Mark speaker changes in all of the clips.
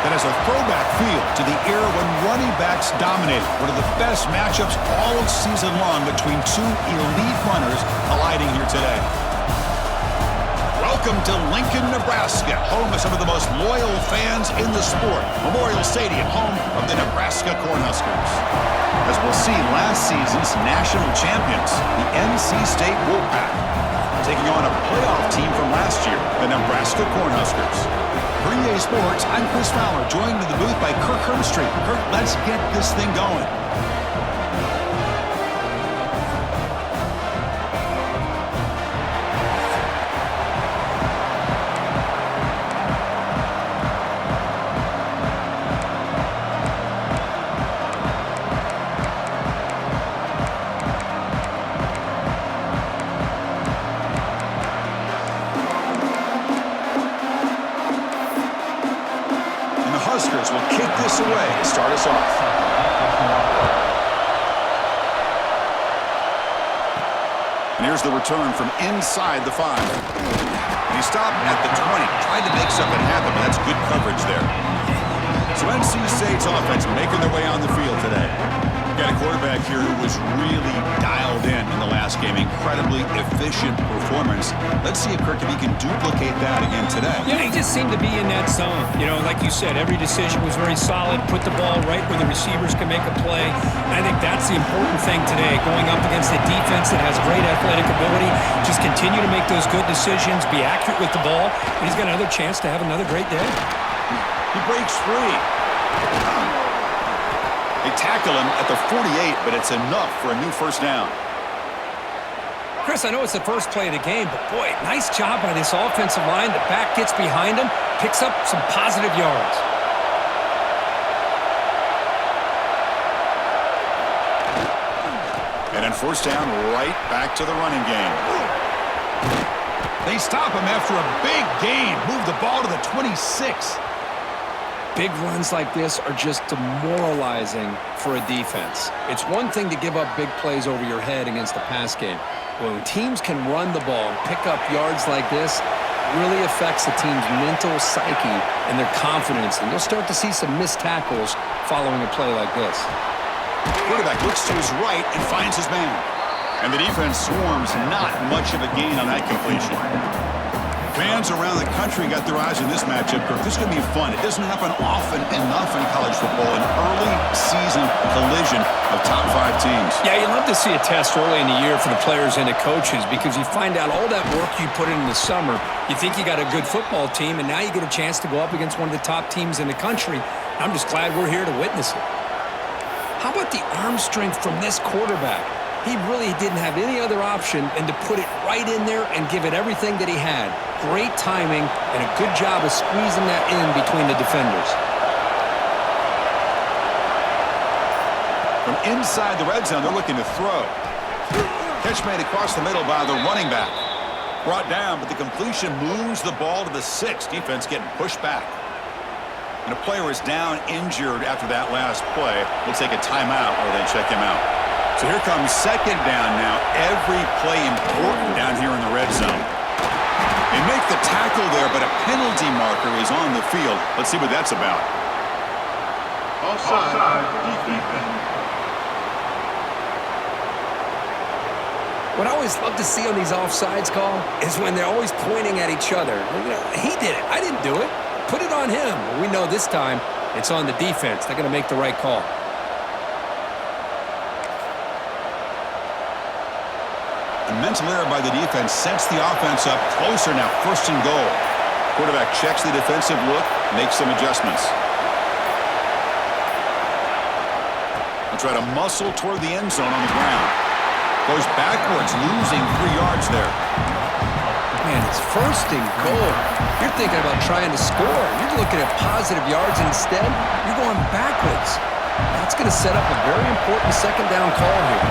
Speaker 1: that has a throwback feel to the era when running backs dominated. One of the best matchups all season long between two elite runners colliding here today. Welcome to Lincoln, Nebraska, home of some of the most loyal fans in the sport. Memorial Stadium, home of the Nebraska Cornhuskers. As we'll see, last season's national champions, the NC State Wolfpack, taking on a playoff team from last year, the Nebraska Cornhuskers. For EA Sports, I'm Chris Fowler, joined in the booth by Kirk Herbstreit. Kirk, let's get this thing going. Huskers will kick this away to start us off. And here's the return from inside the 5. And he stopped at the 20. Tried to make something happen, but that's good coverage there. So NC State's offense making their way on the field today. Got a quarterback here who was really dialed in the last game. Incredibly efficient performance. Let's see if Kirk, if he can duplicate that again today.
Speaker 2: Yeah, he just seemed to be in that zone. You know, like you said, every decision was very solid. Put the ball right where the receivers can make a play. And I think that's the important thing today. Going up against a defense that has great athletic ability. Just continue to make those good decisions. Be accurate with the ball. And he's got another chance to have another great day.
Speaker 1: He breaks free. They tackle him at the 48, but it's enough for a new first down.
Speaker 2: Chris, I know it's the first play of the game, but boy, nice job by this offensive line. The back gets behind him, picks up some positive yards.
Speaker 1: And then first down, right back to the running game. They stop him after a big gain. Move the ball to the 26.
Speaker 2: Big runs like this are just demoralizing for a defense. It's one thing to give up big plays over your head against the pass game. When teams can run the ball and pick up yards like this, it really affects the team's mental psyche and their confidence. And you'll start to see some missed tackles following a play like this.
Speaker 1: Quarterback looks to his right and finds his man. And the defense swarms, not much of a gain on that completion. Fans around the country got their eyes on this matchup. This is going to be fun. It doesn't happen often enough in college football. An early season collision of top 5 teams.
Speaker 2: Yeah, you love to see a test early in the year for the players and the coaches because you find out all that work you put in the summer. You think you got a good football team, and now you get a chance to go up against one of the top teams in the country. I'm just glad we're here to witness it. How about the arm strength from this quarterback? He really didn't have any other option than to put it right in there and give it everything that he had. Great timing and a good job of squeezing that in between the defenders.
Speaker 1: From inside the red zone, they're looking to throw. Catch made across the middle by the running back. Brought down, but the completion moves the ball to the 6. Defense getting pushed back. And a player is down injured after that last play. We'll take a timeout or they check him out. So here comes second down now. Every play important down here in the red zone. They make the tackle there, but a penalty marker is on the field. Let's see what that's about. Offside.
Speaker 2: What I always love to see on these offsides call is when they're always pointing at each other. You know, he did it. I didn't do it. Put it on him. We know this time it's on the defense. They're going to make the right call.
Speaker 1: A mental error by the defense sets the offense up closer now. First and goal. Quarterback checks the defensive look, makes some adjustments. They'll try to muscle toward the end zone on the ground. Goes backwards, losing 3 yards there.
Speaker 2: Man, it's first and goal. You're thinking about trying to score. You're looking at positive yards, and instead, you're going backwards. That's going to set up a very important second down call here.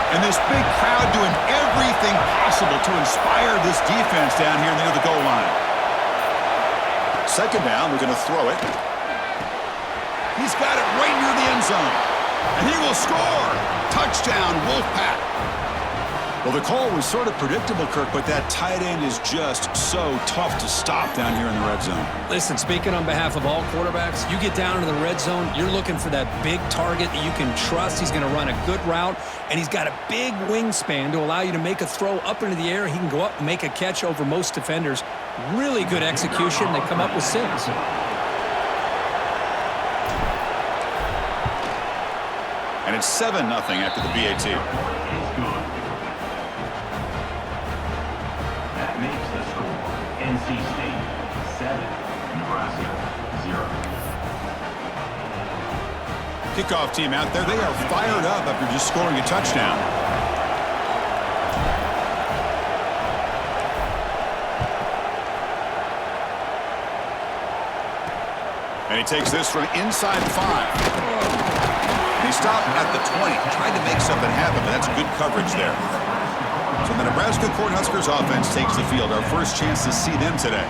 Speaker 1: And this big crowd doing everything possible to inspire this defense down here near the goal line. Second down, we're going to throw it. He's got it right near the end zone. And he will score. Touchdown, Wolfpack. Well, the call was sort of predictable, Kirk, but that tight end is just so tough to stop down here in the red zone.
Speaker 2: Listen, speaking on behalf of all quarterbacks, you get down into the red zone, you're looking for that big target that you can trust. He's going to run a good route, and he's got a big wingspan to allow you to make a throw up into the air. He can go up and make a catch over most defenders. Really good execution. They come up with 6.
Speaker 1: And it's 7-0 after the BAT.
Speaker 3: That makes the score NC State 7, Nebraska 0.
Speaker 1: Kickoff team out there. They are fired up after just scoring a touchdown. And he takes this from inside the 5. He stopped at the 20, trying to make something happen, but that's good coverage there. So the Nebraska Cornhuskers offense takes the field. Our first chance to see them today.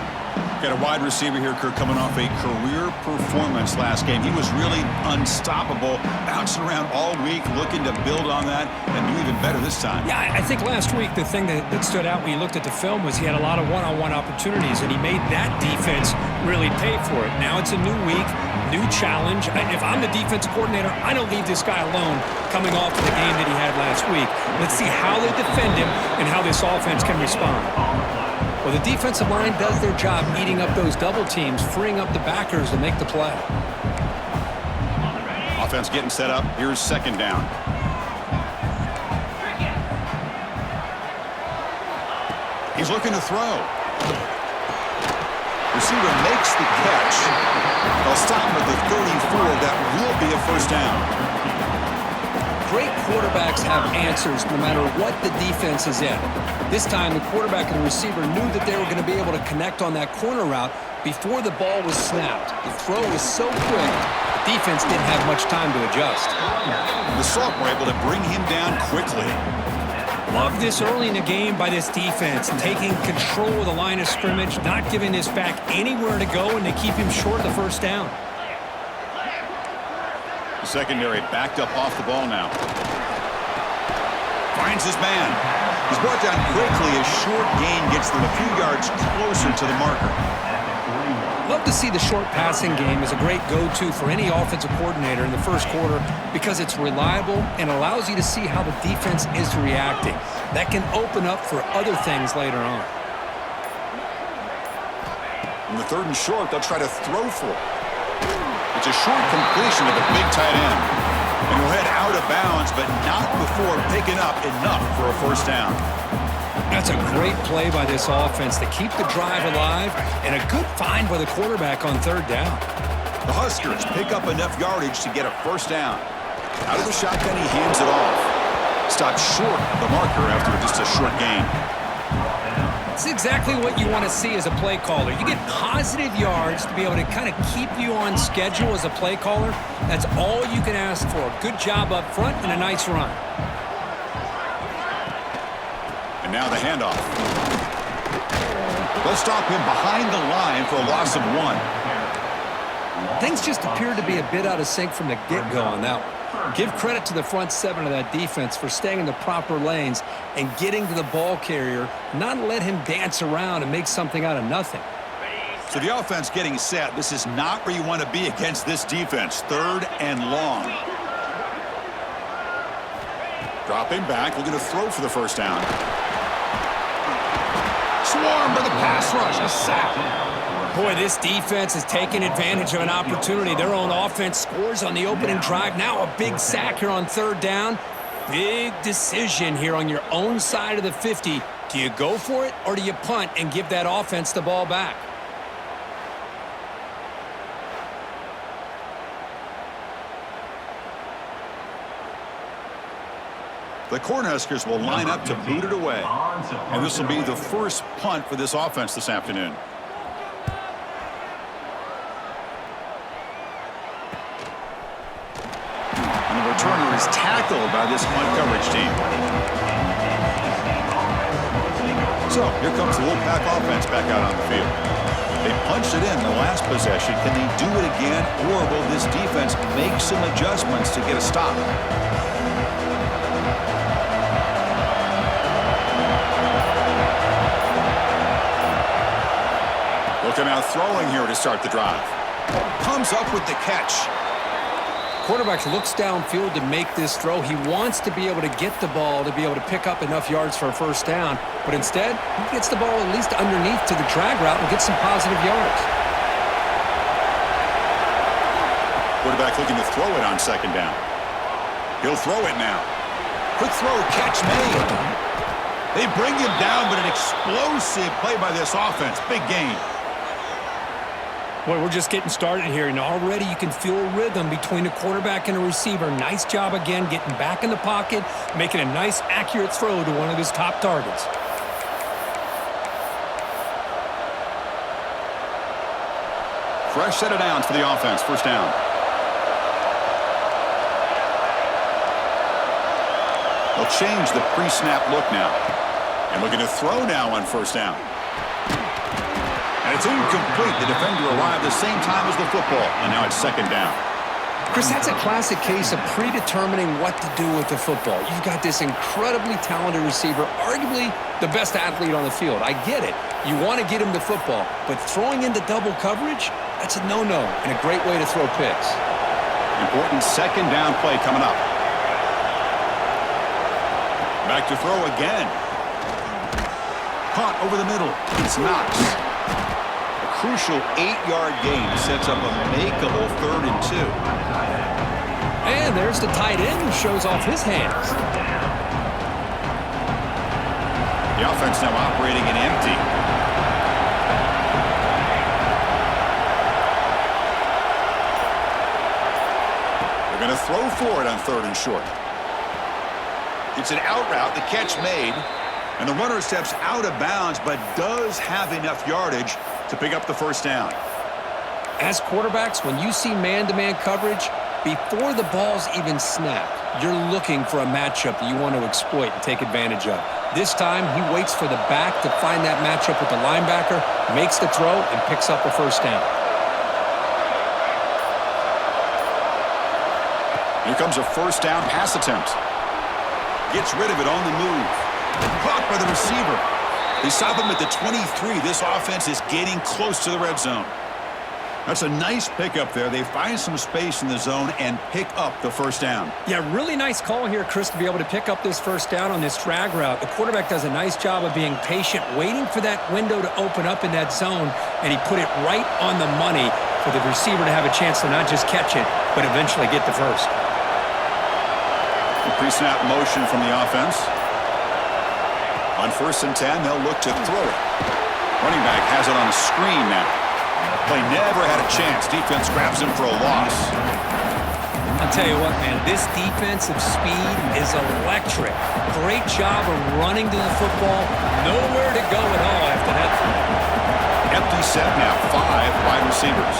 Speaker 1: Got a wide receiver here, Kirk, coming off a career performance last game. He was really unstoppable, bouncing around all week, looking to build on that and do even better this time.
Speaker 2: Yeah, I think last week the thing that stood out when you looked at the film was he had a lot of one-on-one opportunities, and he made that defense really pay for it. Now it's a new week, new challenge. If I'm the defensive coordinator, I don't leave this guy alone coming off of the game that he had last week. Let's see how they defend him and how this offense can respond. Well, the defensive line does their job eating up those double teams, freeing up the backers to make the play.
Speaker 1: Offense getting set up. Here's 2nd down. He's looking to throw. Receiver makes the catch. They'll stop him at the 34. That will be a 1st down.
Speaker 2: Great quarterbacks have answers no matter what the defense is in. This time, the quarterback and the receiver knew that they were going to be able to connect on that corner route before the ball was snapped. The throw was so quick, the defense didn't have much time to adjust.
Speaker 1: The Salt were able to bring him down quickly.
Speaker 2: Love this early in the game by this defense, taking control of the line of scrimmage, not giving this back anywhere to go, and to keep him short of the 1st down.
Speaker 1: The secondary backed up off the ball now. Finds his man. He's brought down quickly. A short gain gets them a few yards closer to the marker.
Speaker 2: Love to see the short passing game as a great go-to for any offensive coordinator in the 1st quarter because it's reliable and allows you to see how the defense is reacting. That can open up for other things later on.
Speaker 1: In the 3rd and short, they'll try to throw for it. It's a short completion to the big tight end. And he'll head out of bounds, but not before picking up enough for a 1st down.
Speaker 2: That's a great play by this offense to keep the drive alive, and a good find by the quarterback on 3rd down.
Speaker 1: The Huskers pick up enough yardage to get a 1st down. Out of the shotgun, he hands it off. Stopped short of the marker after just a short gain.
Speaker 2: It's exactly what you want to see as a play caller. You get positive yards to be able to kind of keep you on schedule as a play caller. That's all you can ask for. Good job up front and a nice run.
Speaker 1: And now the handoff. They'll stop him behind the line for a loss of 1.
Speaker 2: Things just appeared to be a bit out of sync from the get-go on that one. Give credit to the front 7 of that defense for staying in the proper lanes and getting to the ball carrier, not let him dance around and make something out of nothing.
Speaker 1: So the offense getting set. This is not where you want to be against this defense. 3rd and long. Dropping back, looking to throw for the 1st down. Swarmed by the pass rush. A sack.
Speaker 2: Boy, this defense is taking advantage of an opportunity. Their own offense scores on the opening drive. Now a big sack here on 3rd down. Big decision here on your own side of the 50. Do you go for it or do you punt and give that offense the ball back?
Speaker 1: The Cornhuskers will line up to boot it away. And this will be the 1st punt for this offense this afternoon. And the returner is tackled by this punt coverage team. So here comes the Wolfpack offense back out on the field. They punched it in the last possession. Can they do it again, or will this defense make some adjustments to get a stop? come out throwing here to start the drive. Comes up with the catch.
Speaker 2: Quarterback looks downfield to make this throw. He wants to be able to get the ball to be able to pick up enough yards for a first down. But instead, he gets the ball at least underneath to the drag route and gets some positive yards.
Speaker 1: Quarterback looking to throw it on second down. He'll throw it now. Quick throw, catch made. They bring him down, but an explosive play by this offense. Big gain.
Speaker 2: Boy, we're just getting started here, and already you can feel a rhythm between a quarterback and a receiver. Nice job again getting back in the pocket, making a nice, accurate throw to one of his top targets.
Speaker 1: Fresh set of downs for the offense. First down. They'll change the pre-snap look now. And looking to throw now on first down. And it's incomplete. The defender arrived the same time as the football. And now it's second down.
Speaker 2: Chris, that's a classic case of predetermining what to do with the football. You've got this incredibly talented receiver, arguably the best athlete on the field. I get it. You want to get him the football. But throwing into double coverage, that's a no-no and a great way to throw picks.
Speaker 1: Important second down play coming up. Back to throw again. Caught over the middle. It's Knox. A crucial 8-yard gain sets up a makeable 3rd and 2.
Speaker 2: And there's the tight end who shows off his hands.
Speaker 1: The offense now operating in empty. They're going to throw for it on 3rd and short. It's an out route, the catch made, and the runner steps out of bounds but does have enough yardage to pick up the first down.
Speaker 2: As quarterbacks, when you see man-to-man coverage, before the ball's even snapped, you're looking for a matchup that you want to exploit and take advantage of. This time, he waits for the back to find that matchup with the linebacker, makes the throw, and picks up a first down.
Speaker 1: Here comes a first down pass attempt. Gets rid of it on the move. Caught by the receiver. They stop him at the 23. This offense is getting close to the red zone. That's a nice pickup there. They find some space in the zone and pick up the first down.
Speaker 2: Yeah, really nice call here, Chris, to be able to pick up this first down on this drag route. The quarterback does a nice job of being patient, waiting for that window to open up in that zone, and he put it right on the money for the receiver to have a chance to not just catch it, but eventually get the first.
Speaker 1: Pre-snap motion from the offense. On 1st and 10, they'll look to throw it. Running back has it on a screen now. Play never had a chance. Defense grabs him for a loss.
Speaker 2: I'll tell you what, man, this defensive speed is electric. Great job of running to the football. Nowhere to go at all after that.
Speaker 1: Empty set now. 5 wide receivers.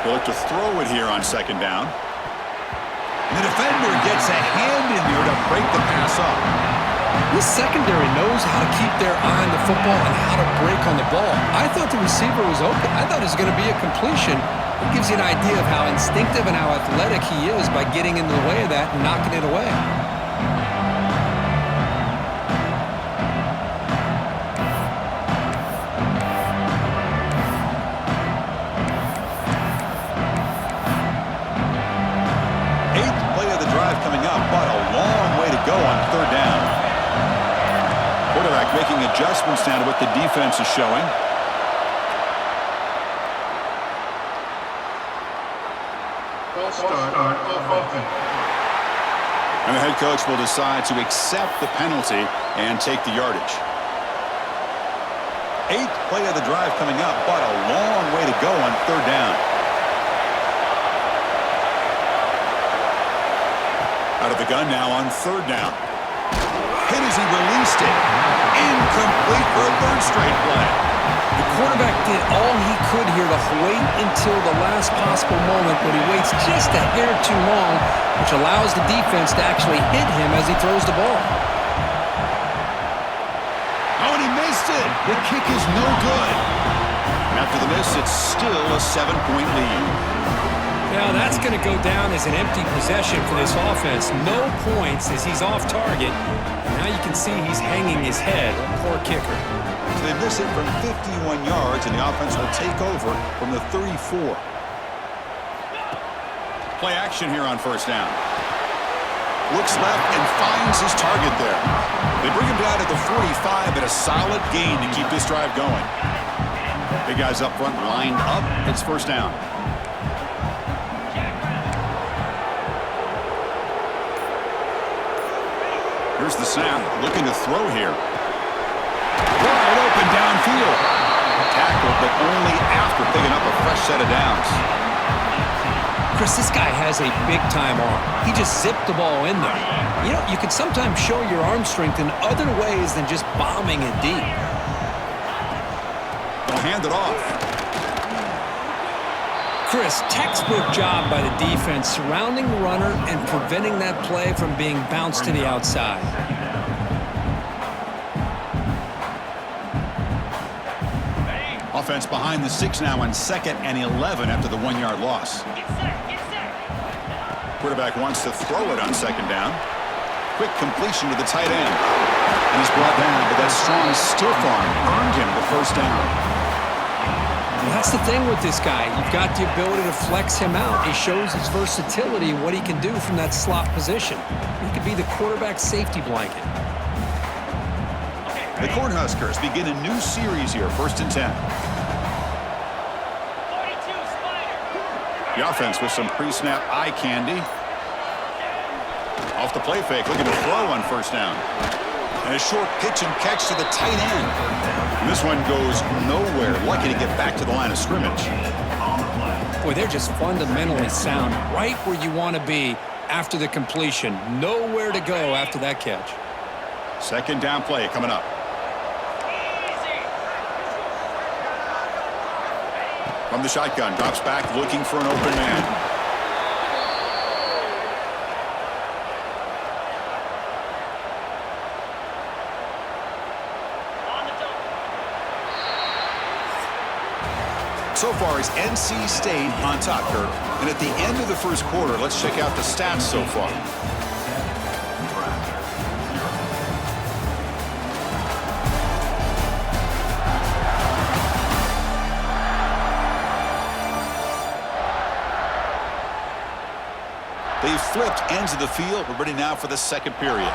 Speaker 1: They'll look to throw it here on second down. And the defender gets a hand in there to break the pass up.
Speaker 2: This secondary knows how to keep their eye on the football and how to break on the ball. I thought the receiver was open. I thought it was going to be a completion. It gives you an idea of how instinctive and how athletic he is by getting in the way of that and knocking it away.
Speaker 1: Coming up, but a long way to go on 3rd down. Quarterback making adjustments now to what the defense is showing. And the head coach will decide to accept the penalty and take the yardage. 8th play of the drive coming up, but a long way to go on 3rd down. Out of the gun now on 3rd down. Hit as he released it. Incomplete for a 3rd straight play.
Speaker 2: The quarterback did all he could here to wait until the last possible moment, but he waits just a hair too long, which allows the defense to actually hit him as he throws the ball.
Speaker 1: Oh, and he missed it. The kick is no good. And after the miss, it's still a 7-point lead.
Speaker 2: Now that's going to go down as an empty possession for this offense. No points as he's off target. Now you can see he's hanging his head. Poor kicker.
Speaker 1: So they miss it from 51 yards, and the offense will take over from the 34. Play action here on first down. Looks left and finds his target there. They bring him down at the 45, but a solid gain to keep this drive going. Big guys up front lined up. It's first down. Here's the snap. Looking to throw here. Wide open downfield. Tackled, but only after picking up a fresh set of downs.
Speaker 2: Chris, this guy has a big-time arm. He just zipped the ball in there. You know, you can sometimes show your arm strength in other ways than just bombing it deep.
Speaker 1: They'll hand it off.
Speaker 2: Chris, textbook job by the defense surrounding the runner and preventing that play from being bounced to the outside.
Speaker 1: Offense behind the 6 now on 2nd and 11 after the 1-yard loss. Quarterback wants to throw it on 2nd down. Quick completion to the tight end. And he's brought down, but that strong stiff arm earned him the first down.
Speaker 2: Well, that's the thing with this guy. You've got the ability to flex him out. He shows his versatility, what he can do from that slot position. He could be the quarterback's safety blanket.
Speaker 1: The Cornhuskers begin a new series here, 1st and 10. The offense with some pre-snap eye candy. Off the play fake, looking to throw on first down. And a short pitch and catch to the tight end. And this one goes nowhere. Lucky to get back to the line of scrimmage.
Speaker 2: Boy, they're just fundamentally sound. Right where you want to be after the completion. Nowhere to go after that catch.
Speaker 1: 2nd down play coming up. From the shotgun, drops back, looking for an open man. So far, it's NC State on top, Kirk. And at the end of the first quarter, let's check out the stats so far. They've flipped ends of the field. We're ready now for the second period.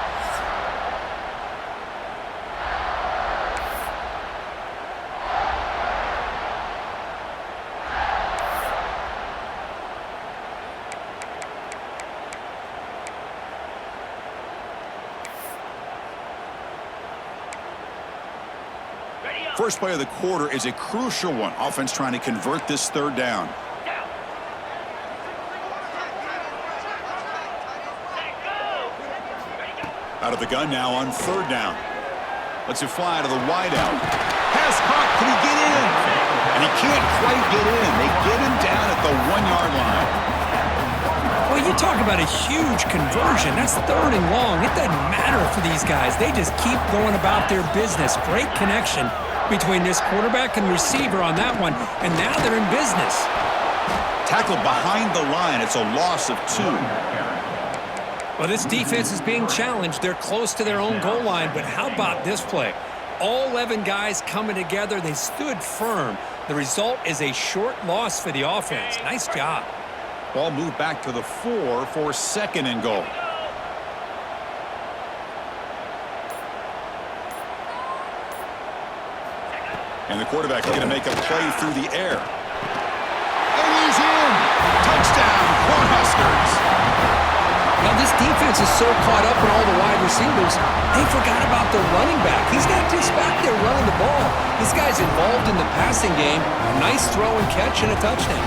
Speaker 1: First play of the quarter is a crucial one. Offense trying to convert this 3rd down. Out of the gun now on 3rd down. Lets it fly to the wideout. Pass caught. Can he get in? And he can't quite get in. They get him down at the 1-yard line.
Speaker 2: Well, you talk about a huge conversion. That's 3rd and long. It doesn't matter for these guys. They just keep going about their business. Great connection between this quarterback and receiver on that one. And now they're in business.
Speaker 1: Tackled behind the line. It's a loss of 2.
Speaker 2: Well, this defense is being challenged. They're close to their own goal line, but how about this play? All 11 guys coming together. They stood firm. The result is a short loss for the offense. Nice job.
Speaker 1: Ball moved back to the 4 for 2nd and goal. And the quarterback looking to make a play through the air. And he's in! Touchdown, Cornhuskers!
Speaker 2: Now, this defense is so caught up in all the wide receivers, they forgot about the running back. He's not just back there running the ball. This guy's involved in the passing game. Nice throw and catch and a touchdown.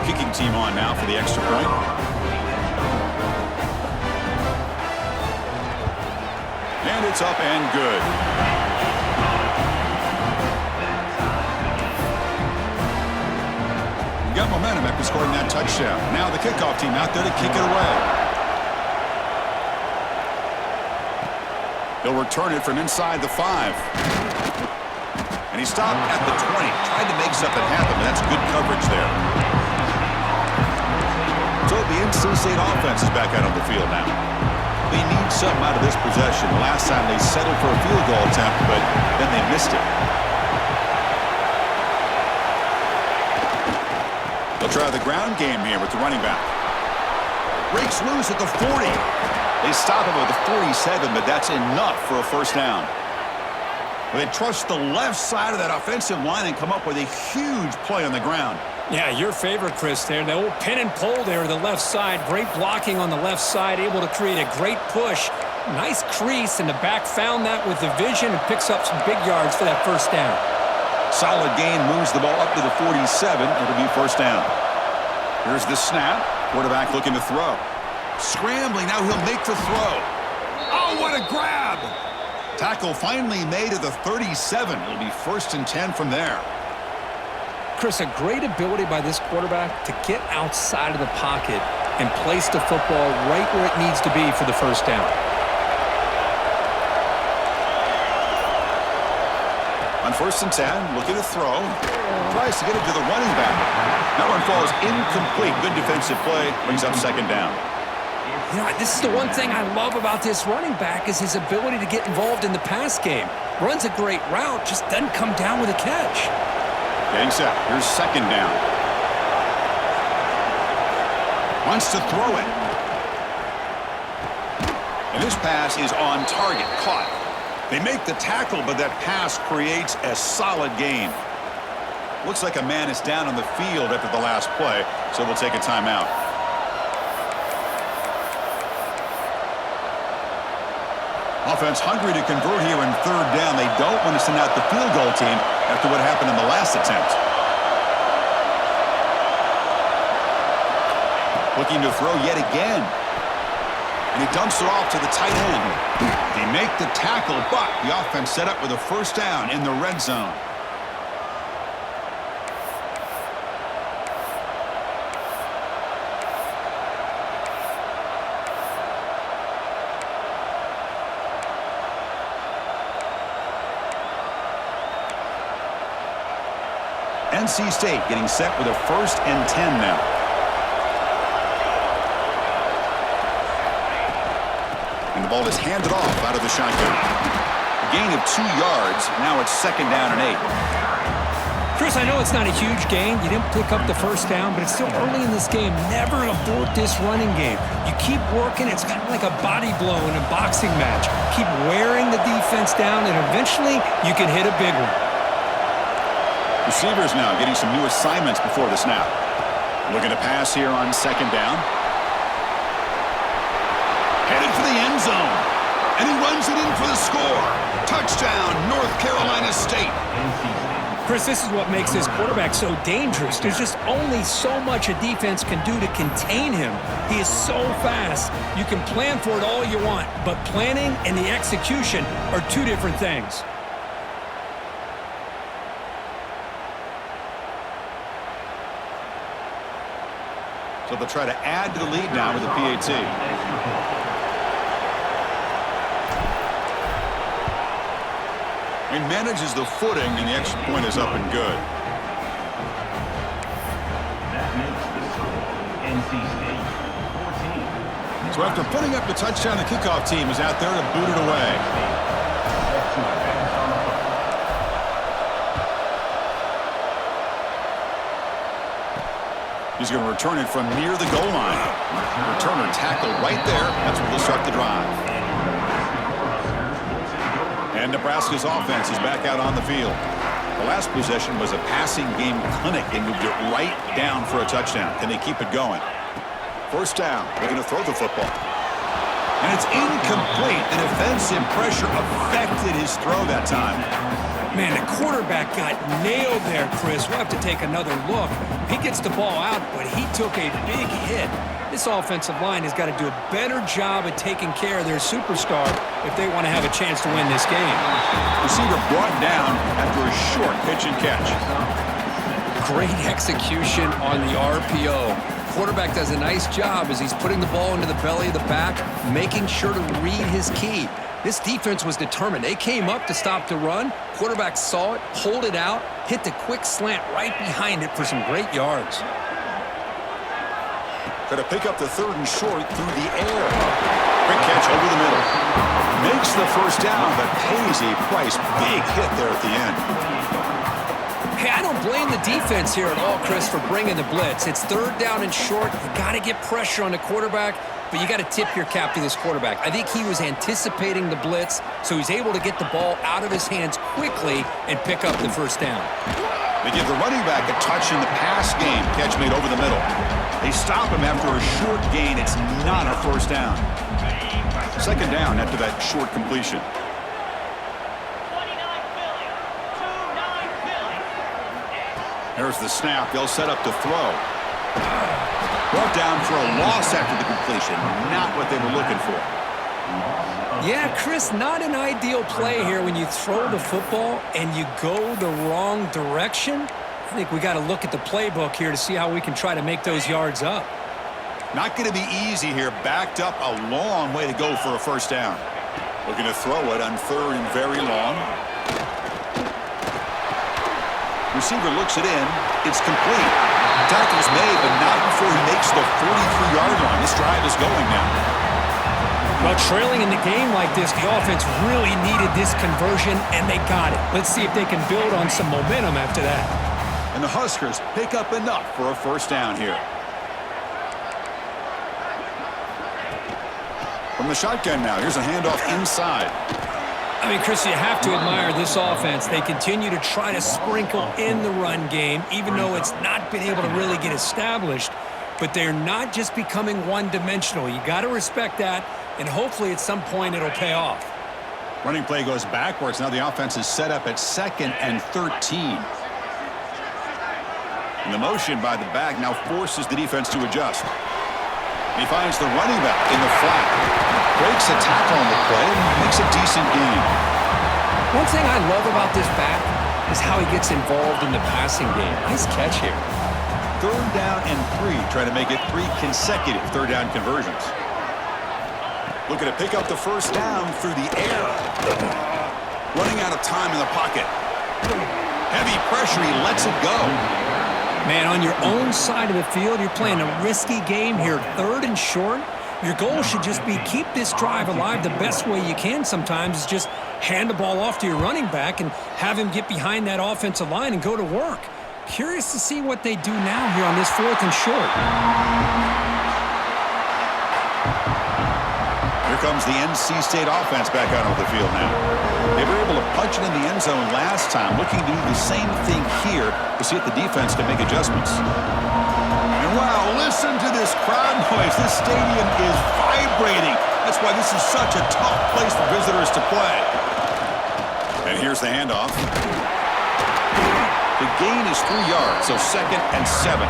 Speaker 1: Kicking team on now for the extra point. And it's up and good. Got momentum after scoring that touchdown. Now the kickoff team out there to kick it away. He'll return it from inside the 5. And he stopped at the 20. Tried to make something happen, but that's good coverage there. So the NC State offense is back out on the field now. They need something out of this possession. Last time they settled for a field goal attempt, but then they missed it. They'll try the ground game here with the running back. Breaks loose at the 40. They stop him at the 47, but that's enough for a first down. They trust the left side of that offensive line and come up with a huge play on the ground.
Speaker 2: Yeah, your favorite, Chris, there. The old pin and pull there to the left side. Great blocking on the left side, able to create a great push. Nice crease, and the back found that with the vision and picks up some big yards for that first down.
Speaker 1: Solid gain, moves the ball up to the 47. It'll be first down. Here's the snap. Quarterback looking to throw. Scrambling, now he'll make the throw. Oh, what a grab! Tackle finally made at the 37. It'll be first and 10 from there.
Speaker 2: Chris, a great ability by this quarterback to get outside of the pocket and place the football right where it needs to be for the first down.
Speaker 1: On first and 10, looking to throw. Tries to get it to the running back. That one falls incomplete. Good defensive play. Brings up second down.
Speaker 2: You know, this is the one thing I love about this running back is his ability to get involved in the pass game. Runs a great route, just doesn't come down with a catch.
Speaker 1: Getting set. Here's second down. Wants to throw it. And this pass is on target. Caught. They make the tackle, but that pass creates a solid gain. Looks like a man is down on the field after the last play, so we'll take a timeout. Offense hungry to convert here in third down. They don't want to send out the field goal team after what happened in the last attempt. Looking to throw yet again. And he dumps it off to the tight end. They make the tackle, but the offense set up with a first down in the red zone. NC State getting set with a first and 10 now. And the ball is handed off out of the shotgun. A gain of 2 yards. Now it's second down and 8.
Speaker 2: Chris, I know it's not a huge gain. You didn't pick up the first down, but it's still early in this game. Never abort this running game. You keep working. It's kind of like a body blow in a boxing match. Keep wearing the defense down, and eventually you can hit a big one.
Speaker 1: Receivers now getting some new assignments before the snap. Looking to pass here on second down. Headed for the end zone. And he runs it in for the score. Touchdown, North Carolina State.
Speaker 2: Chris, this is what makes this quarterback so dangerous. There's just only so much a defense can do to contain him. He is so fast. You can plan for it all you want, but planning and the execution are two different things.
Speaker 1: So they'll try to add to the lead now with the PAT. He manages the footing, and the extra point is up and good.
Speaker 3: That makes the score NC State 14.
Speaker 1: So after putting up the touchdown, the kickoff team is out there to boot it away. He's going to return it from near the goal line. Returner tackled right there. That's where they'll start the drive. And Nebraska's offense is back out on the field. The last possession was a passing game clinic. They moved it right down for a touchdown. Can they keep it going? First down. They're going to throw the football. And it's incomplete. The defensive pressure affected his throw that time.
Speaker 2: Man, the quarterback got nailed there, Chris. We'll have to take another look. He gets the ball out, but he took a big hit. This offensive line has got to do a better job at taking care of their superstar if they want to have a chance to win this game.
Speaker 1: Receiver brought down after a short pitch and catch.
Speaker 2: Great execution on the RPO. Quarterback does a nice job as he's putting the ball into the belly of the back, making sure to read his key. This defense was determined. They came up to stop the run. Quarterback saw it, pulled it out, hit the quick slant right behind it for some great yards.
Speaker 1: Going to pick up the 3rd and short through the air. Quick catch over the middle. Makes the first down, but pays a price. Big hit there at the end.
Speaker 2: Hey, I don't blame the defense here at all, Chris, for bringing the blitz. It's 3rd down and short. You got to get pressure on the quarterback, but you got to tip your cap to this quarterback. I think he was anticipating the blitz, so he's able to get the ball out of his hands quickly and pick up the first down.
Speaker 1: They give the running back a touch in the pass game. Catch made over the middle. They stop him after a short gain. It's not a first down. 2nd down after that short completion. There's the snap. They'll set up to throw. Brought down for a loss after the completion. Not what they were looking for.
Speaker 2: Yeah, Chris, not an ideal play here when you throw the football and you go the wrong direction. I think we got to look at the playbook here to see how we can try to make those yards up.
Speaker 1: Not going to be easy here. Backed up a long way to go for a first down. Looking to throw it on 3rd and very long. Receiver looks it in. It's complete. Tackle's made, but not before he makes the 43-yard line. This drive is going now.
Speaker 2: Well, trailing in the game like this, the offense really needed this conversion, and they got it. Let's see if they can build on some momentum after that.
Speaker 1: And the Huskers pick up enough for a first down here. From the shotgun now, here's a handoff inside.
Speaker 2: I mean, Chris, you have to admire this offense. They continue to try to sprinkle in the run game, even though it's not been able to really get established. But they're not just becoming one-dimensional. You got to respect that, and hopefully at some point it'll pay off.
Speaker 1: Running play goes backwards. Now the offense is set up at 2nd and 13. And the motion by the back now forces the defense to adjust. He finds the running back in the flat. Breaks a tackle on the play and makes a decent gain.
Speaker 2: One thing I love about this back is how he gets involved in the passing game. Nice catch here.
Speaker 1: 3rd down and 3, trying to make it 3 consecutive 3rd down conversions. Looking to pick up the first down through the air. Running out of time in the pocket. Heavy pressure, he lets it go.
Speaker 2: Man, on your own side of the field, you're playing a risky game here. 3rd and short. Your goal should just be keep this drive alive the best way you can sometimes is just hand the ball off to your running back and have him get behind that offensive line and go to work. Curious to see what they do now here on this 4th and short.
Speaker 1: Here comes the NC State offense back out onto the field now. They were able to punch it in the end zone last time, looking to do the same thing here to see if the defense can make adjustments. And wow, listen to this crowd noise. This stadium is vibrating. That's why this is such a tough place for visitors to play. And here's the handoff. The gain is 3 yards, so 2nd and 7.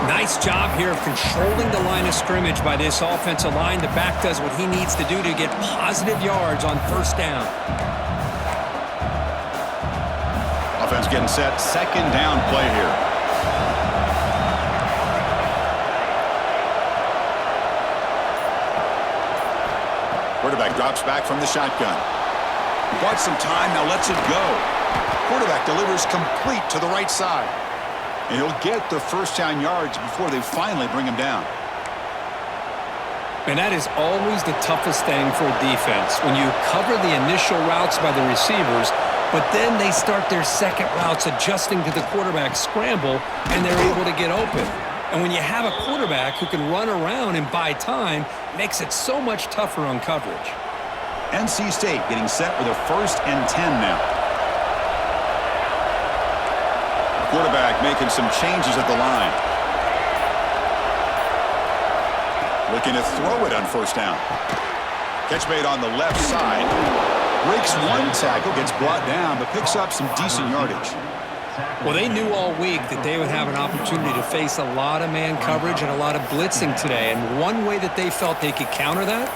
Speaker 2: Nice job here of controlling the line of scrimmage by this offensive line. The back does what he needs to do to get positive yards on first down.
Speaker 1: Offense getting set. 2nd down play here. Quarterback drops back from the shotgun. He bought some time, now lets it go. Quarterback delivers complete to the right side. And he'll get the first down yards before they finally bring him down.
Speaker 2: And that is always the toughest thing for a defense. When you cover the initial routes by the receivers, but then they start their second routes adjusting to the quarterback scramble, and they're able to get open. And when you have a quarterback who can run around and buy time, it makes it so much tougher on coverage.
Speaker 1: NC State getting set with a 1st and 10 now. Quarterback making some changes at the line. Looking to throw it on first down. Catch made on the left side. Breaks one tackle, gets brought down, but picks up some decent yardage.
Speaker 2: Well, they knew all week that they would have an opportunity to face a lot of man coverage and a lot of blitzing today. And one way that they felt they could counter that,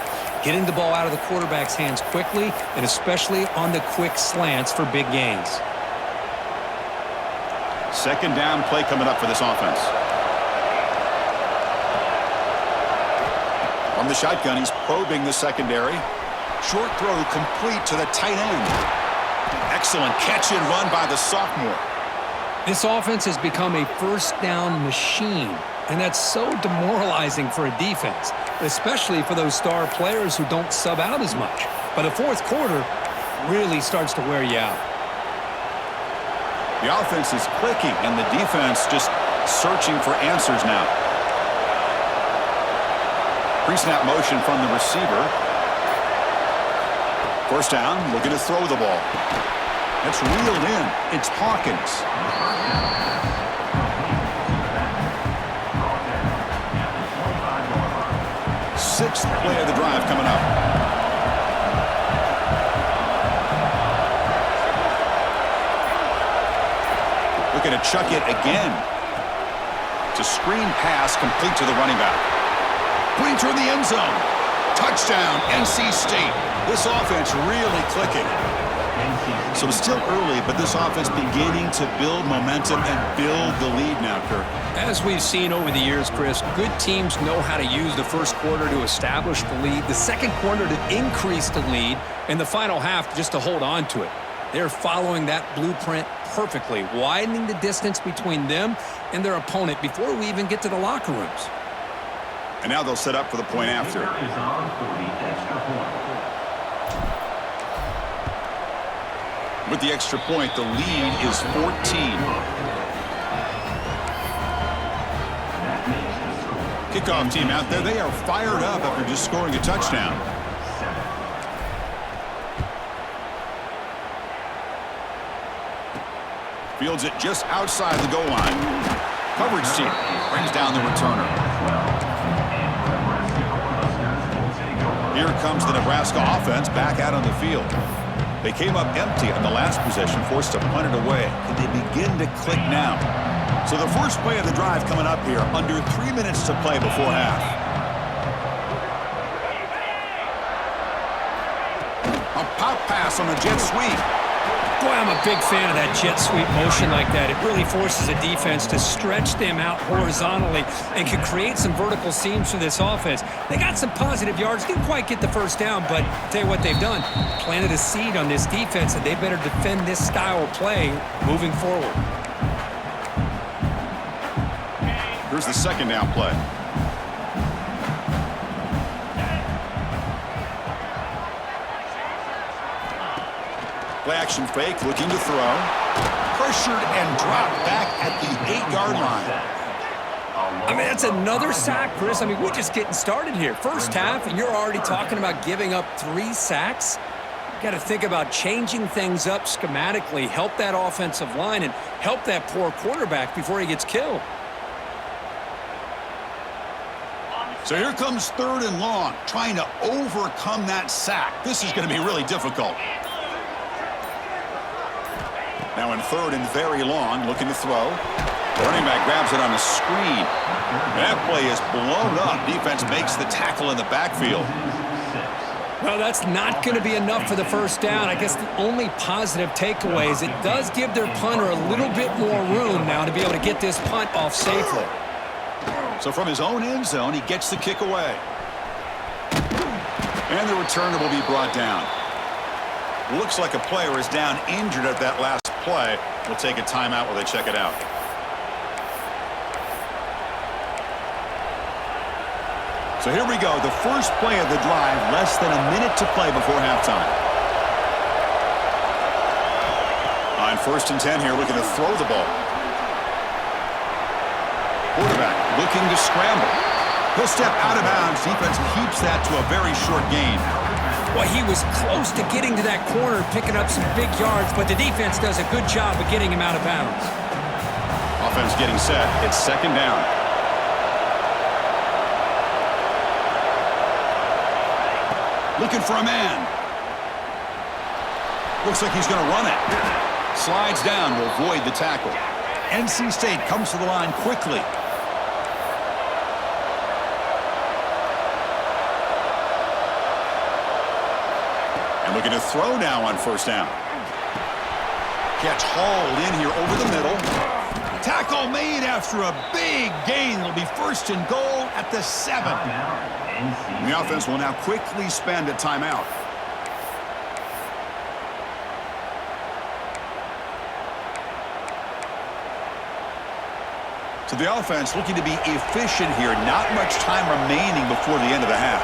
Speaker 2: getting the ball out of the quarterback's hands quickly, and especially on the quick slants for big gains.
Speaker 1: 2nd down play coming up for this offense. From the shotgun, he's probing the secondary. Short throw complete to the tight end. Excellent catch and run by the sophomore.
Speaker 2: This offense has become a first down machine, and that's so demoralizing for a defense, especially for those star players who don't sub out as much. But the fourth quarter really starts to wear you out.
Speaker 1: The offense is clicking, and the defense just searching for answers now. Pre-snap motion from the receiver. First down, looking to throw the ball. That's reeled in. It's Hawkins. Sixth play of the drive coming up. Looking to chuck it again. It's a screen pass complete to the running back. Putting toward the end zone. Touchdown, NC State. This offense really clicking. So it's still early, but this offense beginning to build momentum and build the lead now, Kirk.
Speaker 2: As we've seen over the years, Chris, good teams know how to use the first quarter to establish the lead, the second quarter to increase the lead, and the final half just to hold on to it. They're following that blueprint perfectly, widening the distance between them and their opponent before we even get to the locker rooms.
Speaker 1: And now they'll set up for the point after. With the extra point, the lead is 14. Kickoff team out there, they are fired up after just scoring a touchdown. Fields it just outside the goal line. Coverage team brings down the returner. Here comes the Nebraska offense back out on the field. They came up empty on the last possession, forced to punt it away. And they begin to click now. So the first play of the drive coming up here, under 3 minutes to play before half. A pop pass on the jet sweep.
Speaker 2: Boy, I'm a big fan of that jet sweep motion like that. It really forces a defense to stretch them out horizontally and can create some vertical seams for this offense. They got some positive yards, didn't quite get the first down, but I'll tell you what they've done. Planted a seed on this defense, and they better defend this style of play moving forward.
Speaker 1: Here's the second down play. Play action fake, looking to throw. Pressured and dropped back at the 8-yard line.
Speaker 2: I mean, that's another sack, Chris. I mean, we're just getting started here. First half, and you're already talking about giving up 3 sacks. You got to think about changing things up schematically, help that offensive line, and help that poor quarterback before he gets killed.
Speaker 1: So here comes 3rd and long, trying to overcome that sack. This is going to be really difficult. Now in 3rd and very long, looking to throw. The running back grabs it on a screen. That play is blown up. Defense makes the tackle in the backfield.
Speaker 2: Well, that's not going to be enough for the first down. I guess the only positive takeaway is it does give their punter a little bit more room now to be able to get this punt off safely.
Speaker 1: So from his own end zone, he gets the kick away. And the returner will be brought down. Looks like a player is down injured at that last play. We'll take a timeout while they check it out. So here we go, the first play of the drive, less than a minute to play before halftime. On 1st and 10 here, looking to throw the ball. Quarterback looking to scramble. He'll step out of bounds. Defense keeps that to a very short gain.
Speaker 2: Well, he was close to getting to that corner, picking up some big yards, but the defense does a good job of getting him out of bounds.
Speaker 1: Offense getting set. It's 2nd down. Looking for a man. Looks like he's going to run it. Slides down, will avoid the tackle. NC State comes to the line quickly. And looking to throw now on 1st down. Catch hauled in here over the middle. Tackle made after a big gain. It'll be 1st and goal at the 7. And the offense will now quickly spend a timeout. So the offense looking to be efficient here. Not much time remaining before the end of the half.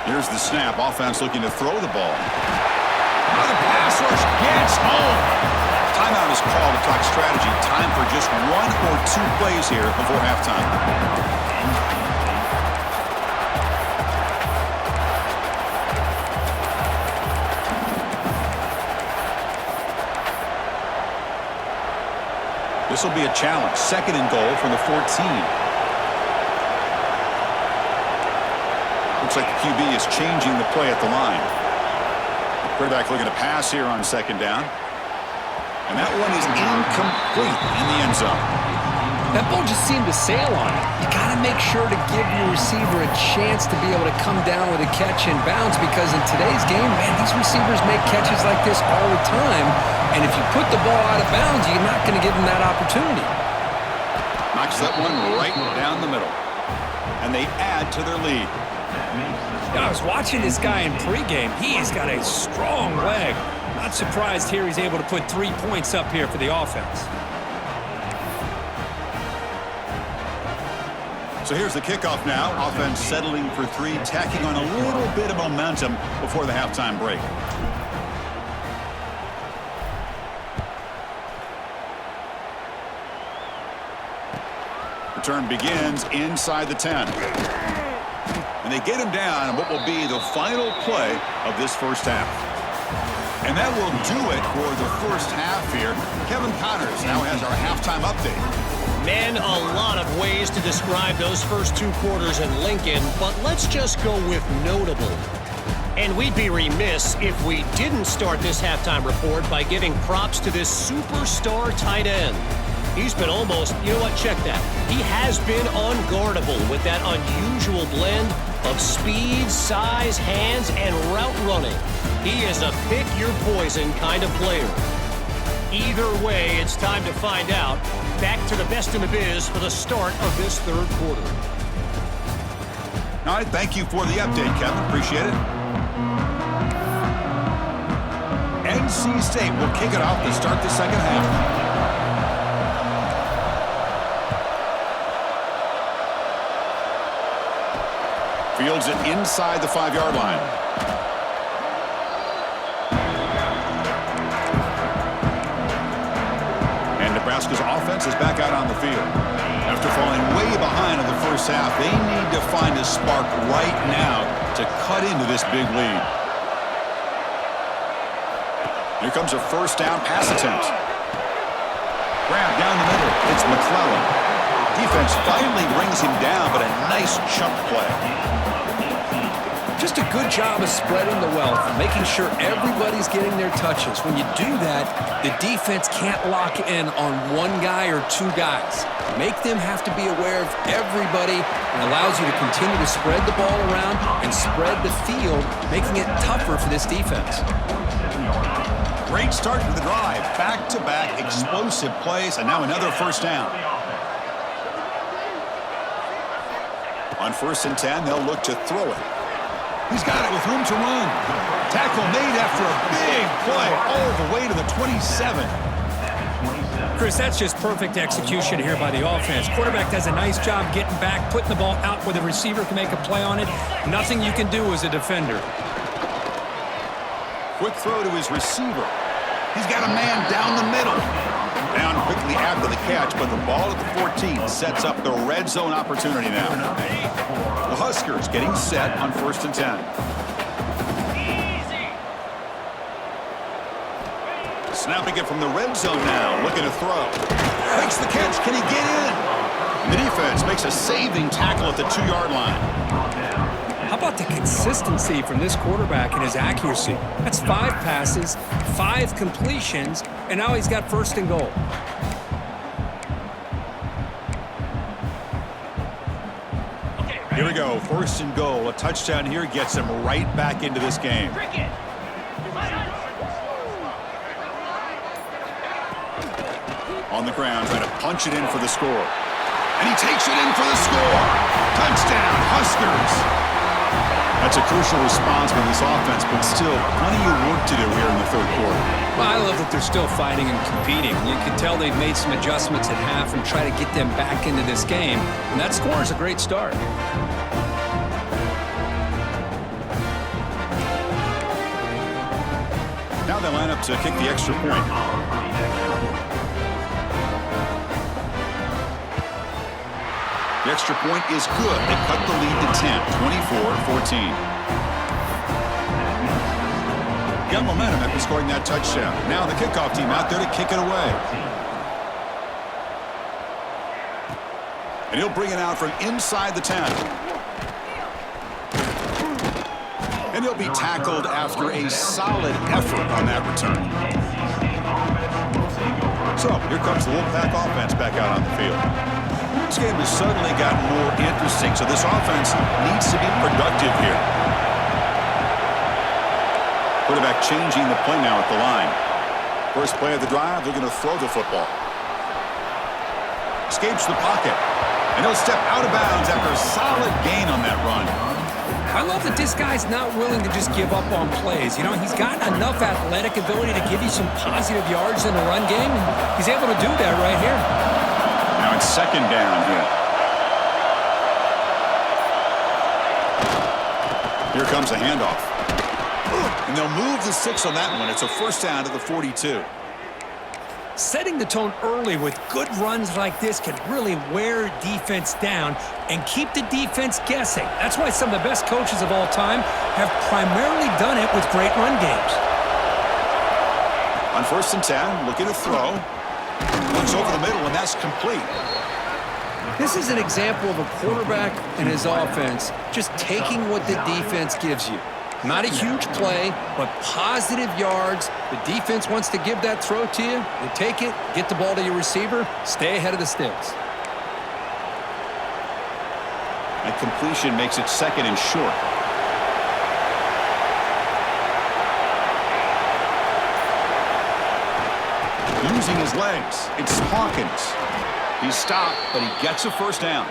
Speaker 1: Here's the snap. Offense looking to throw the ball. Now the pass rush gets home. Timeout is called to talk strategy. Time for just 1 or 2 plays here before halftime. This will be a challenge. 2nd and goal from the 14. Looks like the QB is changing the play at the line. Quarterback looking to pass here on 2nd down. And that one is incomplete in the end zone.
Speaker 2: That ball just seemed to sail on it. You got to make sure to give your receiver a chance to be able to come down with a catch and bounce, because in today's game, man, these receivers make catches like this all the time. And if you put the ball out of bounds, you're not going to give them that opportunity.
Speaker 1: Knocks that one right down the middle. And they add to their lead.
Speaker 2: I was watching this guy in pregame. He's got a strong leg. Not surprised here he's able to put 3 points up here for the offense.
Speaker 1: So here's the kickoff now. Offense settling for 3, tacking on a little bit of momentum before the halftime break. Return begins inside the 10. And they get him down on what will be the final play of this first half. And that will do it for the first half here. Kevin Connors now has our halftime update.
Speaker 4: Man, a lot of ways to describe those first 2 quarters in Lincoln, but let's just go with notable. And we'd be remiss if we didn't start this halftime report by giving props to this superstar tight end. He's been almost, you know what, check that. He has been unguardable with that unusual blend of speed, size, hands, and route running. He is a pick-your-poison kind of player. Either way, it's time to find out. Back to the best in the biz for the start of this 3rd quarter.
Speaker 1: All right, thank you for the update, Kevin. Appreciate it. NC State will kick it off to start the second half. Fields it inside the 5-yard line. And Nebraska's offense is back out on the field. After falling way behind in the first half, they need to find a spark right now to cut into this big lead. Here comes a first down pass attempt. Grab down the middle. It's McClellan. Defense finally brings him down, but a nice chunk play.
Speaker 2: Just a good job of spreading the wealth, making sure everybody's getting their touches. When you do that, the defense can't lock in on 1 guy or 2 guys. Make them have to be aware of everybody, and allows you to continue to spread the ball around and spread the field, making it tougher for this defense.
Speaker 1: Great start to the drive. Back-to-back explosive plays, and now another first down. On 1st and 10, they'll look to throw it. He's got it with room to run. Tackle made after a big play all the way to the 27.
Speaker 2: Chris, that's just perfect execution here by the offense. Quarterback does a nice job getting back, putting the ball out where the receiver can make a play on it. Nothing you can do as a defender.
Speaker 1: Quick throw to his receiver. He's got a man down the middle. Down quickly after the catch, but the ball at the 14 sets up the red zone opportunity now. The Huskers getting set on 1st and 10. Snapping it from the red zone now, looking to throw. Makes the catch. Can he get in? And the defense makes a saving tackle at the 2-yard line.
Speaker 2: How about the consistency from this quarterback and his accuracy? That's 5 passes, 5 completions, and now he's got 1st and goal.
Speaker 1: Here we go, 1st and goal. A touchdown here gets him right back into this game. On the ground, trying to punch it in for the score. And he takes it in for the score. Touchdown, Huskers. That's a crucial response by this offense, but still plenty of work to do here in the third quarter.
Speaker 2: Well, I love that they're still fighting and competing. You can tell they've made some adjustments at half and try to get them back into this game. And that score is a great start.
Speaker 1: Now they line up to kick the extra point. The extra point is good. They cut the lead to 10, 24-14. Got momentum after scoring that touchdown. Now the kickoff team out there to kick it away. And he'll bring it out from inside the 10. And he'll be tackled after a solid effort on that return. So here comes the Wolfpack offense back out on the field. This game has suddenly gotten more interesting, so this offense needs to be productive here. Quarterback changing the play now at the line. First play of the drive, they're going to throw the football. Escapes the pocket, and he'll step out of bounds after a solid gain on that run.
Speaker 2: I love that this guy's not willing to just give up on plays. You know, he's got enough athletic ability to give you some positive yards in the run game, and he's able to do that right here.
Speaker 1: Now it's second down here. Here comes a handoff. And they'll move the 6 on that one. It's a first down to the 42.
Speaker 2: Setting the tone early with good runs like this can really wear defense down and keep the defense guessing. That's why some of the best coaches of all time have primarily done it with great run games.
Speaker 1: On first and 10, looking to throw. Looks over the middle, and that's complete.
Speaker 2: This is an example of a quarterback and his offense just taking what the defense gives you. Not a huge play, but positive yards. The defense wants to give that throw to you. You take it, get the ball to your receiver, stay ahead of the sticks.
Speaker 1: That completion makes it second and short. Using his legs, it's Hawkins. He's stopped, but he gets a first down.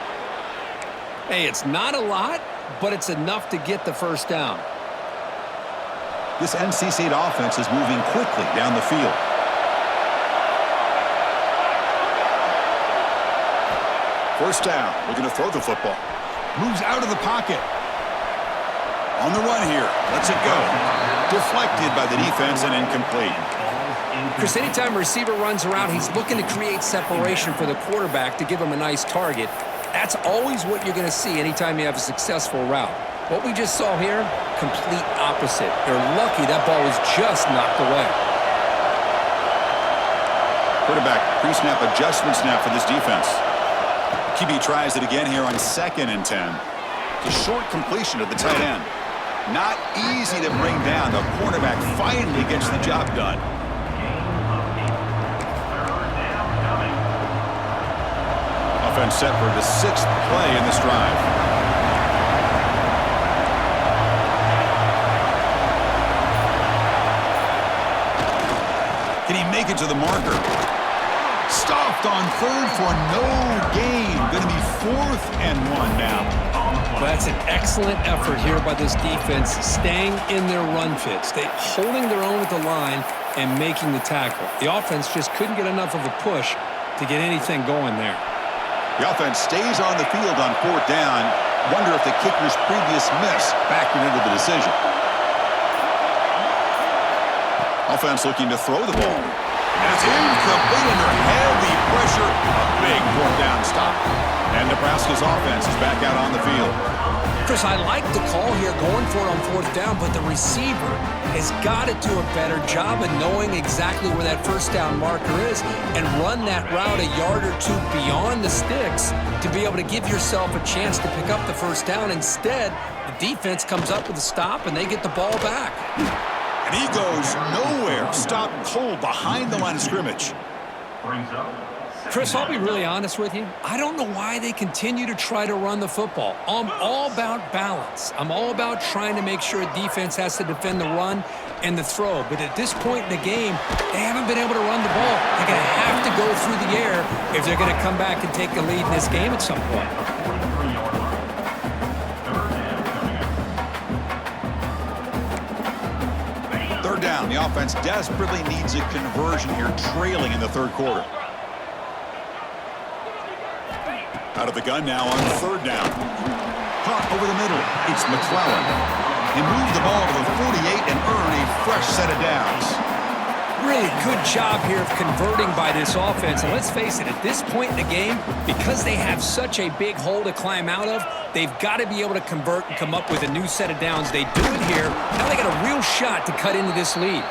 Speaker 2: Hey, it's not a lot, but it's enough to get the first down.
Speaker 1: This NC State offense is moving quickly down the field. First down, looking to throw the football. Moves out of the pocket. On the run here, lets it go. Deflected by the defense and incomplete.
Speaker 2: Chris, anytime a receiver runs around, he's looking to create separation for the quarterback to give him a nice target. That's always what you're going to see anytime you have a successful route. What we just saw here, complete opposite. They're lucky that ball was just knocked away.
Speaker 1: Quarterback pre-snap adjustment snap for this defense. QB tries it again here on second and 10. The short completion of the tight end. Not easy to bring down. The quarterback finally gets the job done. Offense set for the 6th play in this drive. Can he make it to the marker? Stopped on third for no gain. Going to be 4th and 1 now.
Speaker 2: Well, that's an excellent effort here by this defense, staying in their run fits. They holding their own at the line and making the tackle. The offense just couldn't get enough of a push to get anything going there.
Speaker 1: The offense stays on the field on 4th down. Wonder if the kicker's previous miss factored into the decision. Offense looking to throw the ball. That's incomplete under heavy pressure. A big 4th down stop. And Nebraska's offense is back out on the field.
Speaker 2: Chris, I like the call here going for it on 4th down, but the receiver has got to do a better job of knowing exactly where that first down marker is and run that route a yard or two beyond the sticks to be able to give yourself a chance to pick up the first down. Instead, the defense comes up with a stop and they get the ball back.
Speaker 1: And he goes nowhere. Stopped cold behind the line of scrimmage.
Speaker 2: Chris, I'll be really honest with you. I don't know why they continue to try to run the football. I'm all about balance. I'm all about trying to make sure a defense has to defend the run and the throw. But at this point in the game, they haven't been able to run the ball. They're going to have to go through the air if they're going to come back and take a lead in this game at some point.
Speaker 1: down. The offense desperately needs a conversion here, trailing in the third quarter. Out of the gun now on third down. Caught over the middle. It's McClellan. He moved the ball to the 48 and earned a fresh set of downs.
Speaker 2: Really good job here of converting by this offense. And let's face it, at this point in the game, because they have such a big hole to climb out of, they've got to be able to convert and come up with a new set of downs. They do it here. Now they got a real shot to cut into this lead.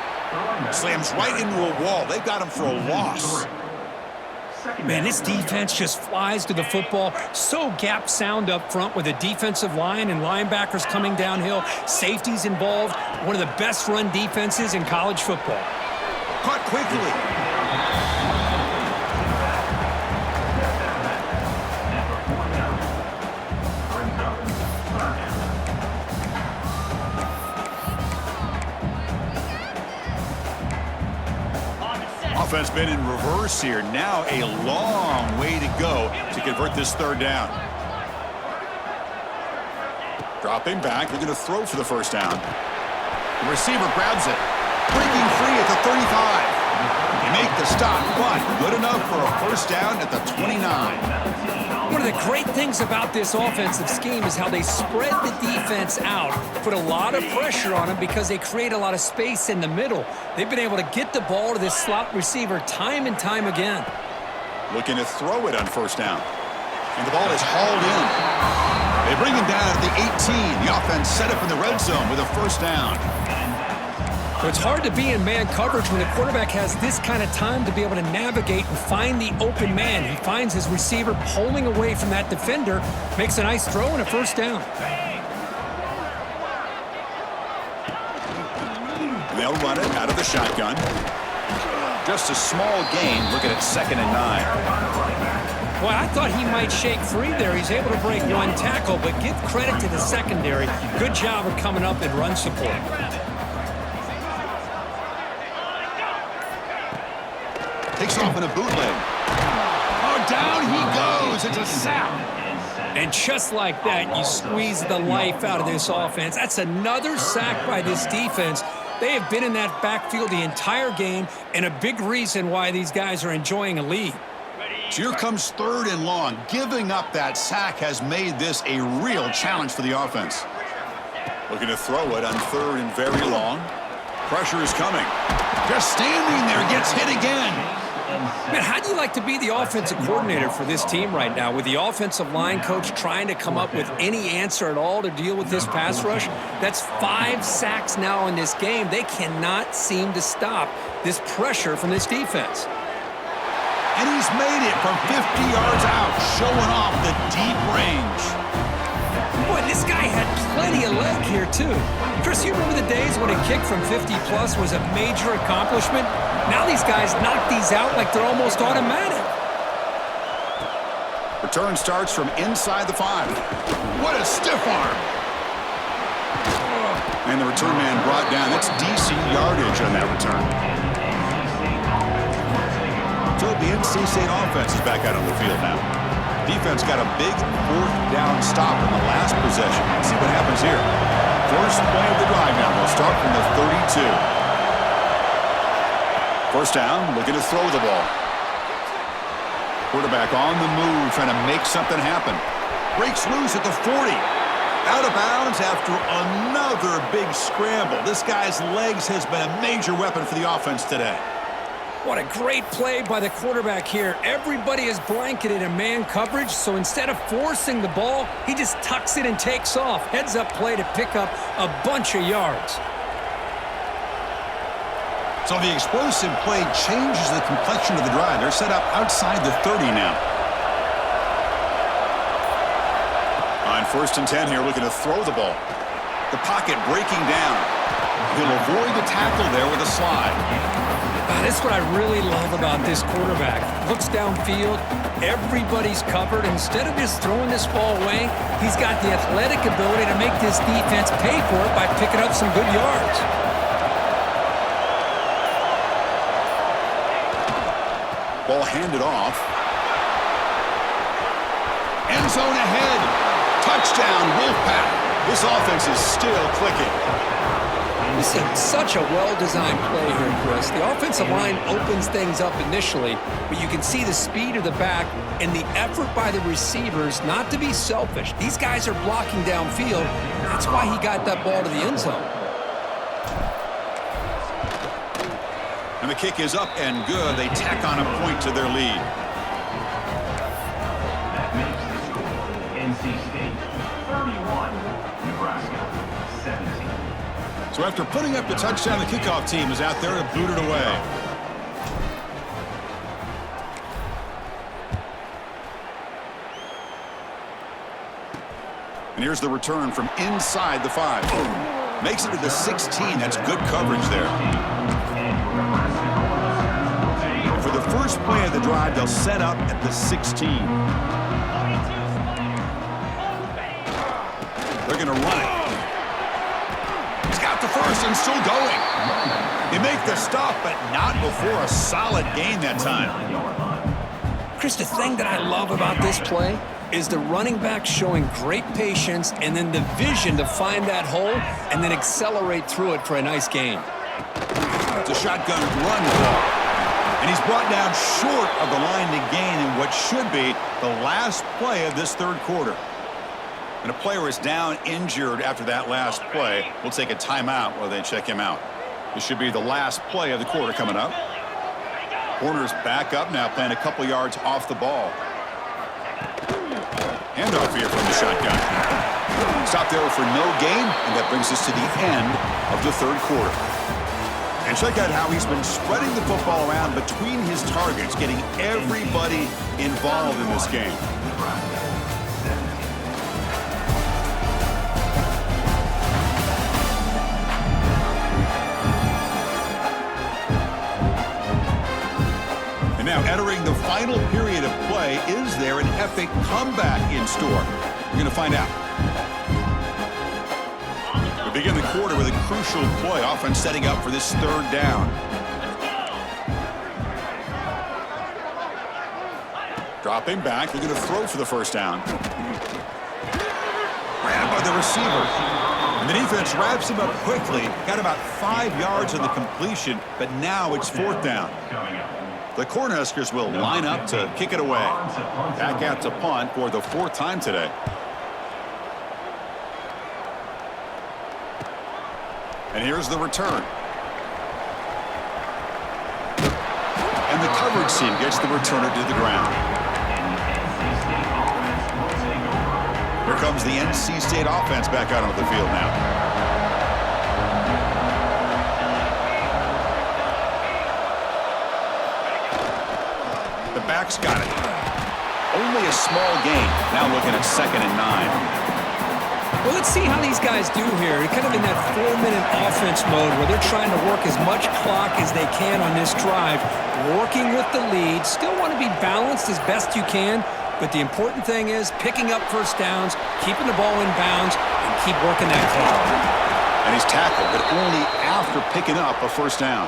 Speaker 1: Slams right into a wall. They've got him for a loss.
Speaker 2: Man, this defense just flies to the football. So gap sound up front with a defensive line and linebackers coming downhill. Safeties involved. One of the best run defenses in college football.
Speaker 1: Caught quickly. Offense been in reverse here. Now a long way to go to convert this third down. Dropping back. They're going to throw for the first down. The receiver grabs it. Breaking free at the 35. They make the stop, but good enough for a first down at the 29.
Speaker 2: One of the great things about this offensive scheme is how they spread the defense out, put a lot of pressure on them because they create a lot of space in the middle. They've been able to get the ball to this slot receiver time and time again.
Speaker 1: Looking to throw it on first down. And the ball is hauled in. They bring him down at the 18. The offense set up in the red zone with a first down.
Speaker 2: It's hard to be in man coverage when the quarterback has this kind of time to be able to navigate and find the open man. He finds his receiver pulling away from that defender, makes a nice throw and a first down.
Speaker 1: They'll run it out of the shotgun. Just a small gain, looking at 2nd and 9.
Speaker 2: Well, I thought he might shake free there. He's able to break one tackle, but give credit to the secondary. Good job of coming up and run support.
Speaker 1: Takes off in a bootleg. Oh, down he goes. It's a sack.
Speaker 2: And just like that, you squeeze the life out of this offense. That's another sack by this defense. They have been in that backfield the entire game, and a big reason why these guys are enjoying a lead.
Speaker 1: So here comes 3rd and long. Giving up that sack has made this a real challenge for the offense. Looking to throw it on 3rd and very long. Pressure is coming. Just standing there, gets hit again.
Speaker 2: Man, how do you like to be the offensive coordinator for this team right now with the offensive line coach trying to come up with any answer at all to deal with this pass rush? That's 5 sacks now in this game. They cannot seem to stop this pressure from this defense.
Speaker 1: And he's made it from 50 yards out, showing off the deep range.
Speaker 2: Boy, this guy had plenty of leg here, too. Chris, you remember the days when a kick from 50-plus was a major accomplishment? Now these guys knock these out like they're almost automatic.
Speaker 1: Return starts from inside the 5. What a stiff arm. And the return man brought down. That's DC yardage on that return. So the NC State offense is back out on the field now. Defense got a big 4th down stop in the last possession. Let's see what happens here. First play of the drive now. They'll start from the 32. First down, looking to throw the ball. Quarterback on the move, trying to make something happen. Breaks loose at the 40. Out of bounds after another big scramble. This guy's legs has been a major weapon for the offense today.
Speaker 2: What a great play by the quarterback here. Everybody is blanketed in man coverage, so instead of forcing the ball, he just tucks it and takes off. Heads-up play to pick up a bunch of yards.
Speaker 1: So the explosive play changes the complexion of the drive. They're set up outside the 30 now. On 1st and 10 here, looking to throw the ball. The pocket breaking down. He'll avoid the tackle there with a slide.
Speaker 2: That's what I really love about this quarterback. Looks downfield, everybody's covered. Instead of just throwing this ball away, he's got the athletic ability to make this defense pay for it by picking up some good yards.
Speaker 1: Ball handed off. End zone ahead. Touchdown, Wolfpack. This offense is still clicking.
Speaker 2: This is such a well-designed play here, Chris. The offensive line opens things up initially, but you can see the speed of the back and the effort by the receivers not to be selfish. These guys are blocking downfield. That's why he got that ball to the end zone.
Speaker 1: And the kick is up and good. They tack on a point to their lead.
Speaker 3: That makes the score NC State 31, Nebraska 17.
Speaker 1: So after putting up the touchdown, the kickoff team is out there to boot it away. And here's the return from inside the 5. Makes it to the 16. That's good coverage there. And for the first play of the drive, they'll set up at the 16. They're going to run it. He's got the first and still going. They make the stop, but not before a solid gain that time.
Speaker 2: Chris, the thing that I love about this play is the running back showing great patience and then the vision to find that hole and then accelerate through it for a nice gain.
Speaker 1: It's a shotgun run ball. And he's brought down short of the line to gain in what should be the last play of this third quarter. And a player is down injured after that last play. We'll take a timeout while they check him out. This should be the last play of the quarter coming up. Corner's back up now, playing a couple yards off the ball. Handoff here from the shotgun. Stop there for no gain, and that brings us to the end of the third quarter. And check out how he's been spreading the football around between his targets, getting everybody involved in this game. And now entering the final period of play, is there an epic comeback in store? We're going to find out. We begin the quarter with a crucial play. Offense setting up for this third down. Dropping back. They're going to throw for the first down. Grabbed by the receiver. And the defense wraps him up quickly. Got about 5 yards on the completion, but now it's fourth down. The Cornhuskers will line up to kick it away. Back out to punt for the fourth time today. And here's the return. And the coverage team gets the returner to the ground. Here comes the NC State offense back out onto the field now. The back's got it. Only a small gain. Now looking at 2nd and 9.
Speaker 2: Well, let's see how these guys do here. They're kind of in that 4-minute offense mode where they're trying to work as much clock as they can on this drive, working with the lead. Still want to be balanced as best you can, but the important thing is picking up first downs, keeping the ball in bounds, and keep working that clock.
Speaker 1: And he's tackled, but only after picking up a first down.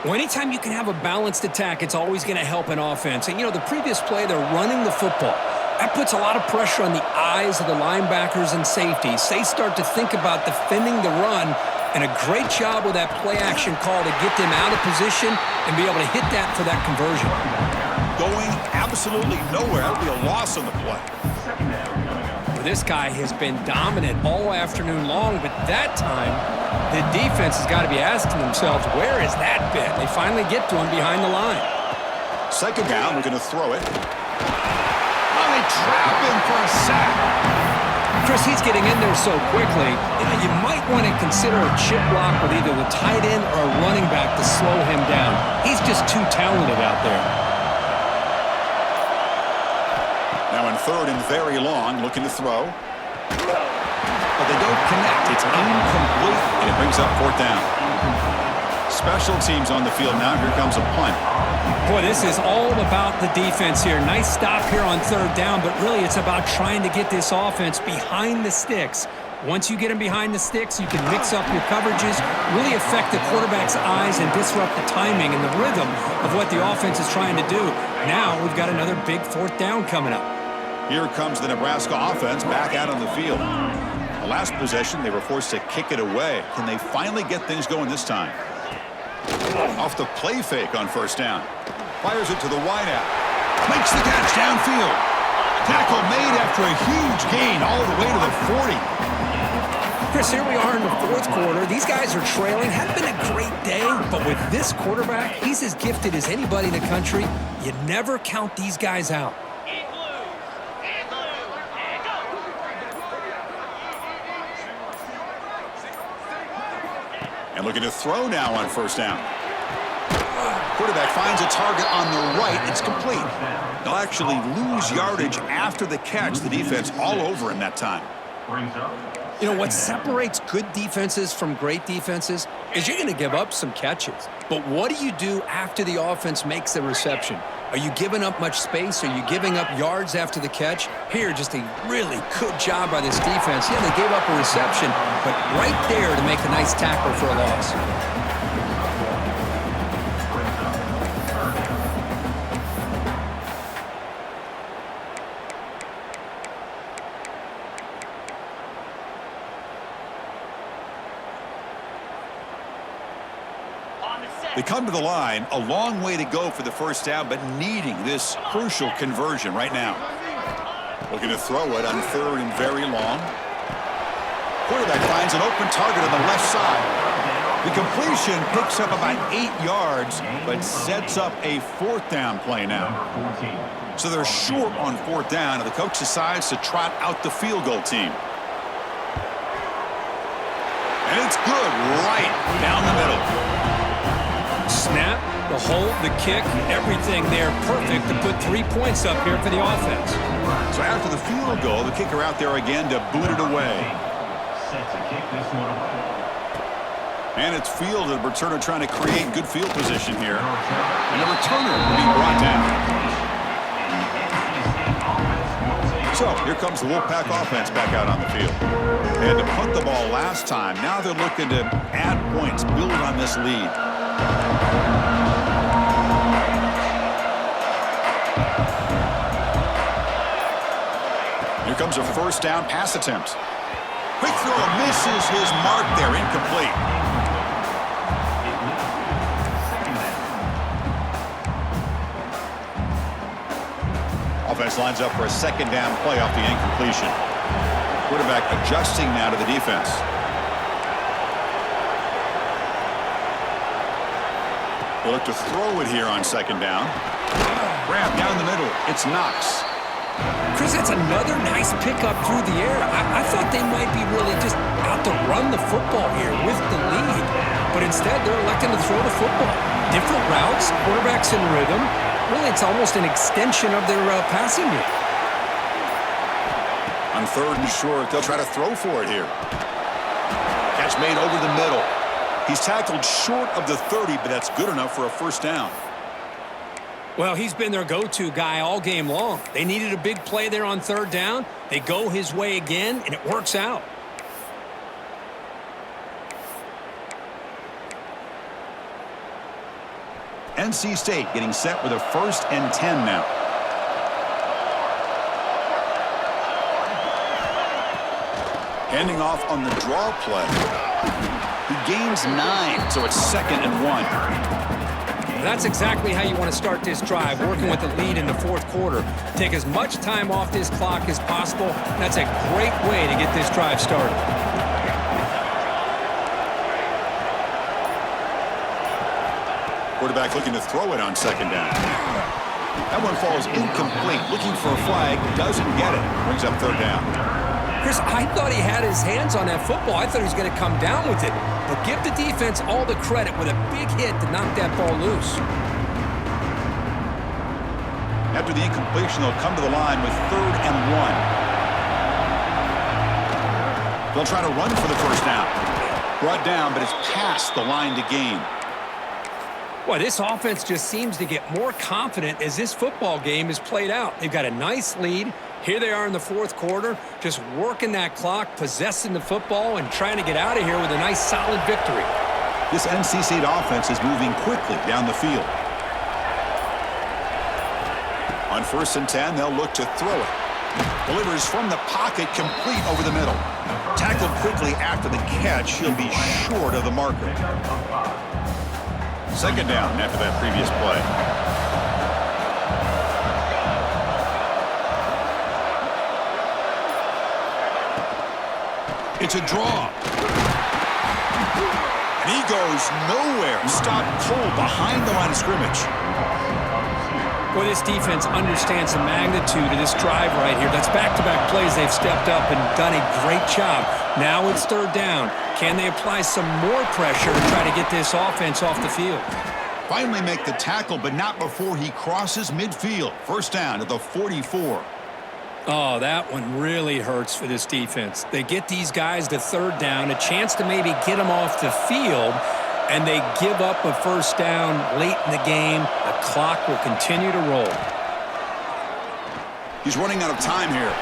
Speaker 2: Well, anytime you can have a balanced attack, it's always going to help an offense. And, you know, the previous play, they're running the football. That puts a lot of pressure on the eyes of the linebackers and safeties. They start to think about defending the run, and a great job with that play-action call to get them out of position and be able to hit that for that conversion.
Speaker 1: Going absolutely nowhere. That would be a loss on the play.
Speaker 2: Well, this guy has been dominant all afternoon long, but that time, the defense has got to be asking themselves, where is that bit? They finally get to him behind the line.
Speaker 1: Second down, we're going to throw it. Oh, they trap him for a sack.
Speaker 2: Chris, he's getting in there so quickly, you might want to consider a chip block with either the tight end or a running back to slow him down. He's just too talented out there.
Speaker 1: Now in 3rd and very long, looking to throw. But they don't connect. It's incomplete, and it brings up 4th down. Special teams on the field now. Here comes a punt.
Speaker 2: Boy, this is all about the defense here. Nice stop here on 3rd down, but really it's about trying to get this offense behind the sticks. Once you get them behind the sticks, you can mix up your coverages, really affect the quarterback's eyes and disrupt the timing and the rhythm of what the offense is trying to do. Now we've got another big 4th down coming up.
Speaker 1: Here comes the Nebraska offense back out on the field. A last possession, they were forced to kick it away. Can they finally get things going this time? Off the play fake on first down. Fires it to the wideout. Makes the catch downfield. Tackle made after a huge gain all the way to the 40.
Speaker 2: Chris, here we are in the fourth quarter. These guys are trailing. Hadn't been a great day, but with this quarterback, he's as gifted as anybody in the country. You never count these guys out.
Speaker 1: And looking to throw now on first down. Quarterback finds a target on the right. It's complete. They'll actually lose yardage after the catch. The defense all over him that time.
Speaker 2: You know, what separates good defenses from great defenses is you're going to give up some catches. But what do you do after the offense makes the reception? Are you giving up much space? Are you giving up yards after the catch? Here, just a really good job by this defense. Yeah, they gave up a reception, but right there to make a nice tackle for a loss.
Speaker 1: They come to the line, a long way to go for the first down, but needing this crucial conversion right now. Looking to throw it on third and very long. Quarterback finds an open target on the left side. The completion picks up about 8 yards, but sets up a fourth down play now. So they're short on fourth down, and the coach decides to trot out the field goal team. And it's good right down the middle.
Speaker 2: Snap, the hold, the kick, everything there perfect to put 3 points up here for the offense.
Speaker 1: So after the field goal, the kicker out there again to boot it away. And it's fielded. Returner trying to create good field position here. And the returner will be brought down. So here comes the Wolfpack offense back out on the field. They had to punt the ball last time. Now they're looking to add points, build on this lead. Here comes a first down pass attempt. Quick throw misses his mark there, incomplete. Offense lines up for a second down play off the incompletion. Quarterback adjusting now to the defense. They look to throw it here on second down. Grab down the middle. It's Knox.
Speaker 2: Chris, that's another nice pickup through the air. I thought they might be really just out to run the football here with the lead. But instead, they're electing to throw the football. Different routes, quarterbacks in rhythm. Really, it's almost an extension of their passing game.
Speaker 1: On third and short, they'll try to throw for it here. Catch made over the middle. He's tackled short of the 30, but that's good enough for a first down.
Speaker 2: Well, he's been their go-to guy all game long. They needed a big play there on third down. They go his way again, and it works out.
Speaker 1: NC State getting set with a 1st and 10 now. Handing off on the draw play. He gains 9, so it's 2nd and 1.
Speaker 2: That's exactly how you want to start this drive, working with the lead in the fourth quarter. Take as much time off this clock as possible. That's a great way to get this drive started.
Speaker 1: Quarterback looking to throw it on second down. That one falls incomplete. Looking for a flag, doesn't get it. Brings up third down.
Speaker 2: Chris, I thought he had his hands on that football. I thought he was going to come down with it. But give the defense all the credit with a big hit to knock that ball loose.
Speaker 1: After the incompletion, they'll come to the line with 3rd and 1. They'll try to run for the first down. Brought down, but it's past the line to gain.
Speaker 2: Boy, this offense just seems to get more confident as this football game is played out. They've got a nice lead. Here they are in the fourth quarter, just working that clock, possessing the football, and trying to get out of here with a nice, solid victory.
Speaker 1: This NC State offense is moving quickly down the field. On 1st and 10, they'll look to throw it. Delivers from the pocket, complete over the middle. Tackled quickly after the catch. He'll be short of the marker. Second down after that previous play. It's a draw. And he goes nowhere. Stopped cold behind the line of scrimmage.
Speaker 2: Boy, this defense understands the magnitude of this drive right here. That's back-to-back plays. They've stepped up and done a great job. Now it's third down. Can they apply some more pressure to try to get this offense off the field?
Speaker 1: Finally make the tackle, but not before he crosses midfield. First down at the 44.
Speaker 2: Oh, that one really hurts for this defense. They get these guys to third down, a chance to maybe get them off the field, and they give up a first down late in the game. The clock will continue to roll.
Speaker 1: He's running out of time here.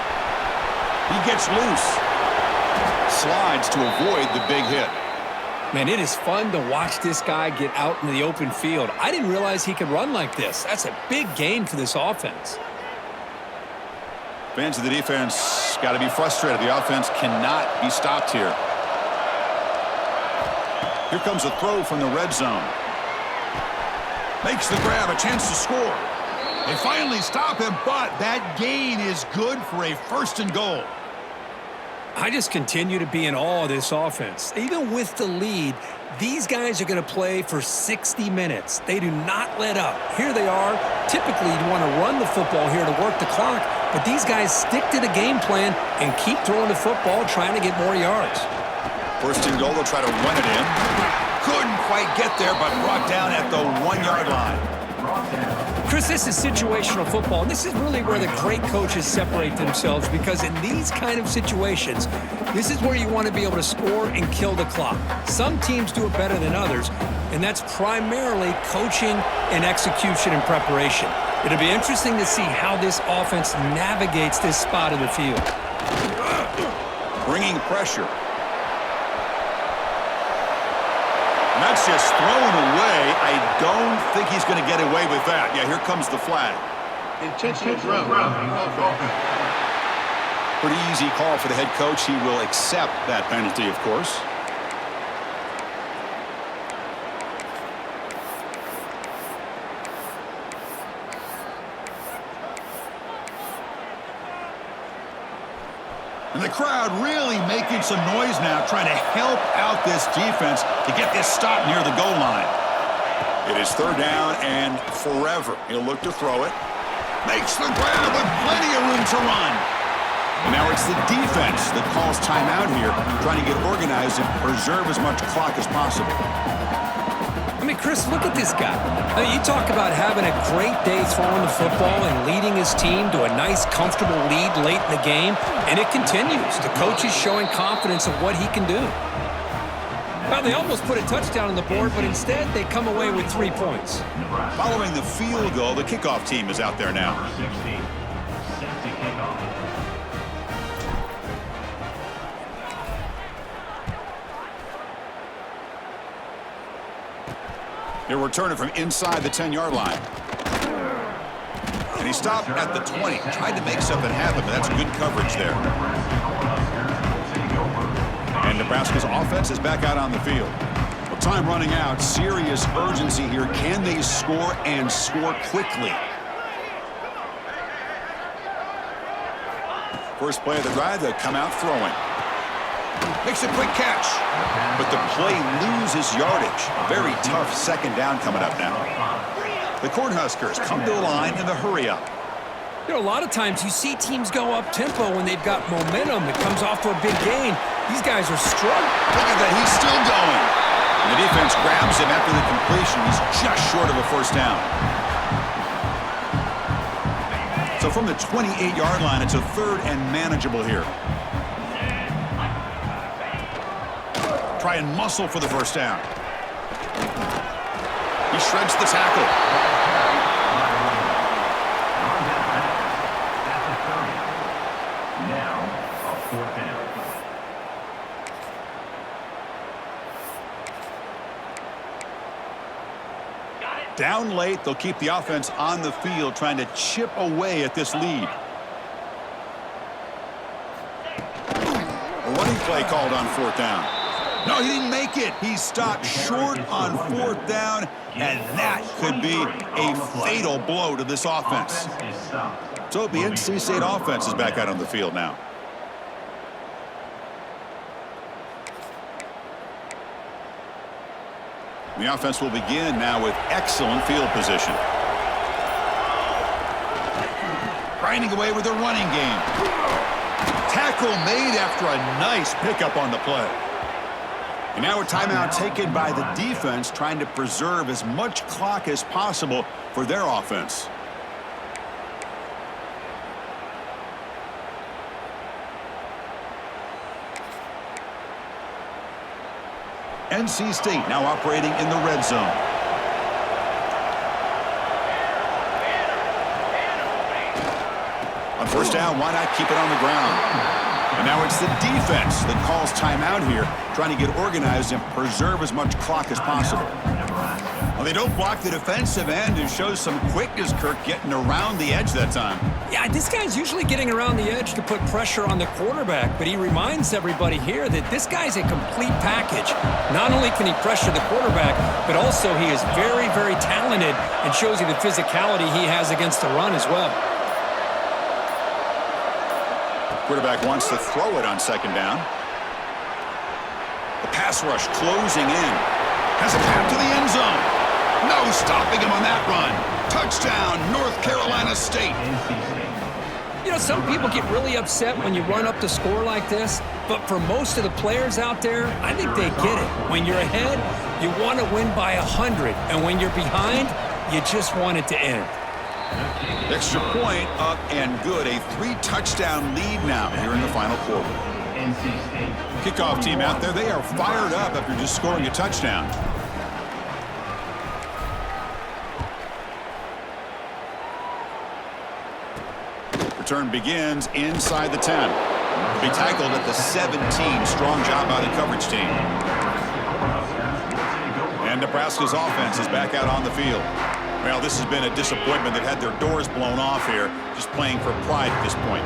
Speaker 1: He gets loose. Slides to avoid the big hit.
Speaker 2: Man, it is fun to watch this guy get out in the open field. I didn't realize he could run like this. That's a big gain for this offense.
Speaker 1: Fans of the defense got to be frustrated. The offense cannot be stopped here. Here comes a throw from the red zone. Makes the grab, a chance to score. They finally stop him, but that gain is good for a first and goal.
Speaker 2: I just continue to be in awe of this offense. Even with the lead, these guys are going to play for 60 minutes. They do not let up. Here they are. Typically, you want to run the football here to work the clock, but these guys stick to the game plan and keep throwing the football, trying to get more yards.
Speaker 1: First and goal, they'll try to run it in. Couldn't quite get there, but brought down at the 1 yard line.
Speaker 2: Chris, this is situational football. This is really where the great coaches separate themselves, because in these kind of situations, this is where you want to be able to score and kill the clock. Some teams do it better than others, and that's primarily coaching and execution and preparation. It'll be interesting to see how this offense navigates this spot of the field.
Speaker 1: Bringing pressure. And that's just thrown away. I don't think he's going to get away with that. Yeah, here comes the flag.
Speaker 3: Intentional throw.
Speaker 1: Pretty easy call for the head coach. He will accept that penalty, of course. And the crowd really making some noise now, trying to help out this defense to get this stop near the goal line. It is third down and forever. He'll look to throw it. Makes the grab with plenty of room to run. And now it's the defense that calls timeout here, trying to get organized and preserve as much clock as possible.
Speaker 2: I mean, Chris, look at this guy. You talk about having a great day throwing the football and leading his team to a nice, comfortable lead late in the game, and it continues. The coach is showing confidence of what he can do. Well, they almost put a touchdown on the board, but instead they come away with 3 points.
Speaker 1: Following the field goal, the kickoff team is out there now. He'll return it from inside the 10-yard line. And he stopped at the 20. Tried to make something happen, but that's good coverage there. And Nebraska's offense is back out on the field. Well, time running out. Serious urgency here. Can they score and score quickly? First play of the drive, they'll come out throwing. Makes a quick catch, but the play loses yardage. Very tough second down coming up now. The Cornhuskers come to the line in the hurry-up.
Speaker 2: You know, a lot of times you see teams go up-tempo when they've got momentum that comes off for a big gain. These guys are struggling.
Speaker 1: Look at that, he's still going. And the defense grabs him after the completion. He's just short of a first down. So from the 28-yard line, it's a third and manageable here. Try and muscle for the first down. He shreds the tackle.
Speaker 3: Now, a fourth down.
Speaker 1: Down late, they'll keep the offense on the field, trying to chip away at this lead. play called on 4th down. No, he didn't make it. He stopped short on 4th down, and that could be a fatal blow to this offense. So the NC State offense is back out on the field now. The offense will begin now with excellent field position. Grinding away with the running game. Tackle made after a nice pickup on the play. And now a timeout taken by the defense, trying to preserve as much clock as possible for their offense. NC State now operating in the red zone. On 1st down, why not keep it on the ground? And now it's the defense that calls timeout here, trying to get organized and preserve as much clock as possible. Well, they don't block the defensive end and shows some quickness, Kirk, getting around the edge that time.
Speaker 2: Yeah, this guy's usually getting around the edge to put pressure on the quarterback, but he reminds everybody here that this guy's a complete package. Not only can he pressure the quarterback, but also he is very, very talented and shows you the physicality he has against the run as well.
Speaker 1: Quarterback wants to throw it on 2nd down. The pass rush closing in. Has a path to the end zone. No stopping him on that run. Touchdown, North Carolina State.
Speaker 2: You know, some people get really upset when you run up the score like this, but for most of the players out there, I think they get it. When you're ahead, you want to win by 100, and when you're behind, you just want it to end.
Speaker 1: Extra point up and good. A 3-touchdown lead now here in the final quarter. Kickoff team out there, they are fired up after just scoring a touchdown. Return begins inside the 10. Be tackled at the 17. Strong job by the coverage team. And Nebraska's offense is back out on the field. Well, this has been a disappointment. They've had their doors blown off here, just playing for pride at this point.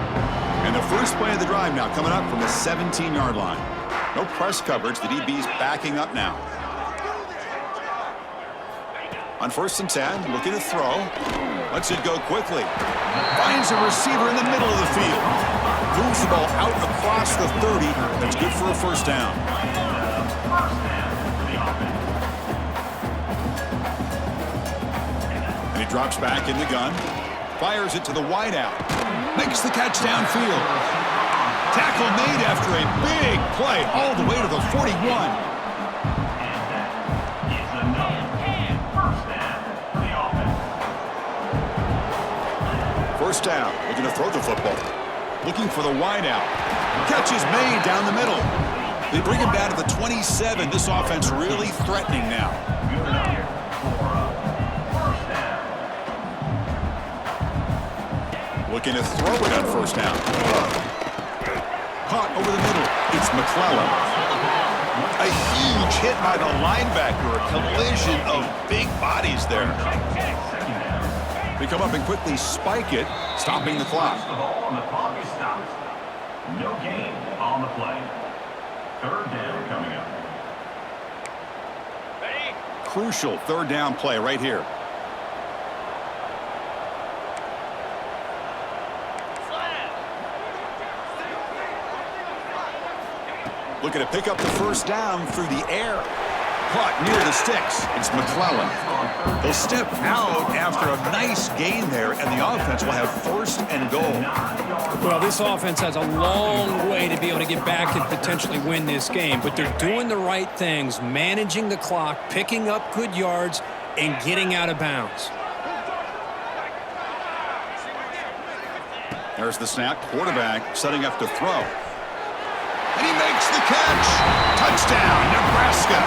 Speaker 1: And the first play of the drive now coming up from the 17-yard line. No press coverage. The DB's backing up now. On 1st and 10, looking to throw. Lets it go quickly. Finds a receiver in the middle of the field. Moves the ball out across the 30. That's good for a 1st down. He drops back in the gun, fires it to the wideout, makes the catch downfield. Tackle made after a big play all the way to the 41. First down, looking to throw the football. Looking for the wideout. Catch is made down the middle. They bring him down to the 27. This offense really threatening now. Looking to throw it on 1st down. Caught over the middle. It's McClellan. A huge hit by the linebacker. A collision of big bodies there. They come up and quickly spike it, stopping the clock.
Speaker 3: The ball on the clock is stopped. No gain on the play. 3rd down coming up.
Speaker 1: Crucial 3rd down play right here. Looking to pick up the 1st down through the air. Caught near the sticks. It's McClellan. He'll step out after a nice gain there, and the offense will have 1st and goal.
Speaker 2: Well, this offense has a long way to be able to get back and potentially win this game, but they're doing the right things, managing the clock, picking up good yards, and getting out of bounds.
Speaker 1: There's the snap. Quarterback setting up to throw. And he makes the catch. Touchdown, Nebraska.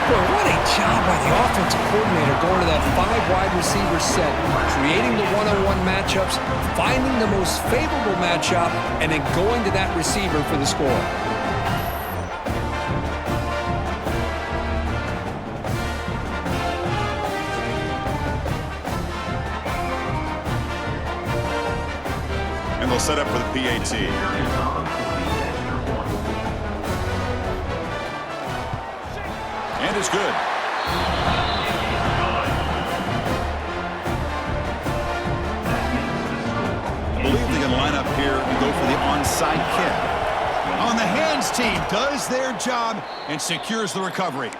Speaker 2: Boy, what a job by the offensive coordinator going to that 5-wide receiver set, creating the one-on-one matchups, finding the most favorable matchup, and then going to that receiver for the score.
Speaker 1: And they'll set up for the PAT. good. I believe they're going to line up here and go for the onside kick. On the hands team does their job and secures the recovery.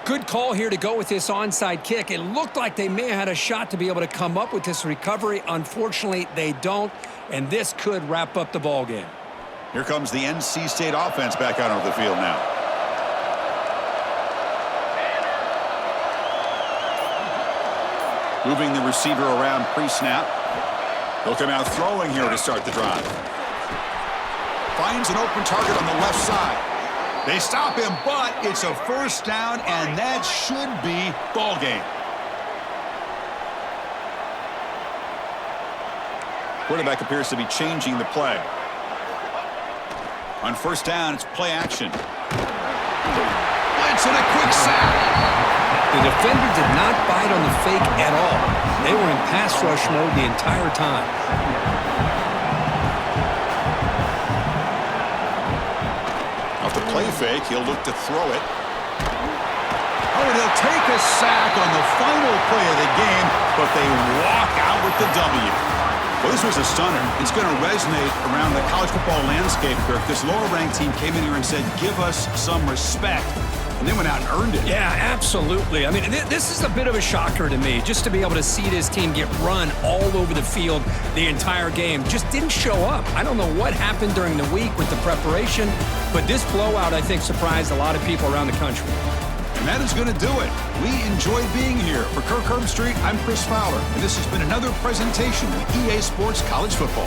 Speaker 2: Good call here to go with this onside kick. It looked like they may have had a shot to be able to come up with this recovery. Unfortunately, they don't, and this could wrap up the ball game.
Speaker 1: Here comes the NC State offense back out onto the field now. Moving the receiver around pre-snap. He'll come out throwing here to start the drive. Finds an open target on the left side. They stop him, but it's a first down, and that should be ball game. Quarterback appears to be changing the play. On first down, it's play action. Blitz and a quick sack.
Speaker 2: The defender did not bite on the fake at all. They were in pass rush mode the entire time.
Speaker 1: Off the play fake, he'll look to throw it. Oh, and he'll take a sack on the final play of the game, but they walk out with the W. Well, this was a stunner. It's going to resonate around the college football landscape, Kirk. This lower-ranked team came in here and said, give us some respect, and they went out and earned it.
Speaker 2: Yeah, absolutely. I mean, this is a bit of a shocker to me, just to be able to see this team get run all over the field the entire game. Just didn't show up. I don't know what happened during the week with the preparation, but this blowout, I think, surprised a lot of people around the country.
Speaker 1: And that is going to do it. We enjoyed being here. For Kirk Herbstreit, I'm Chris Fowler, and this has been another presentation of EA Sports College Football.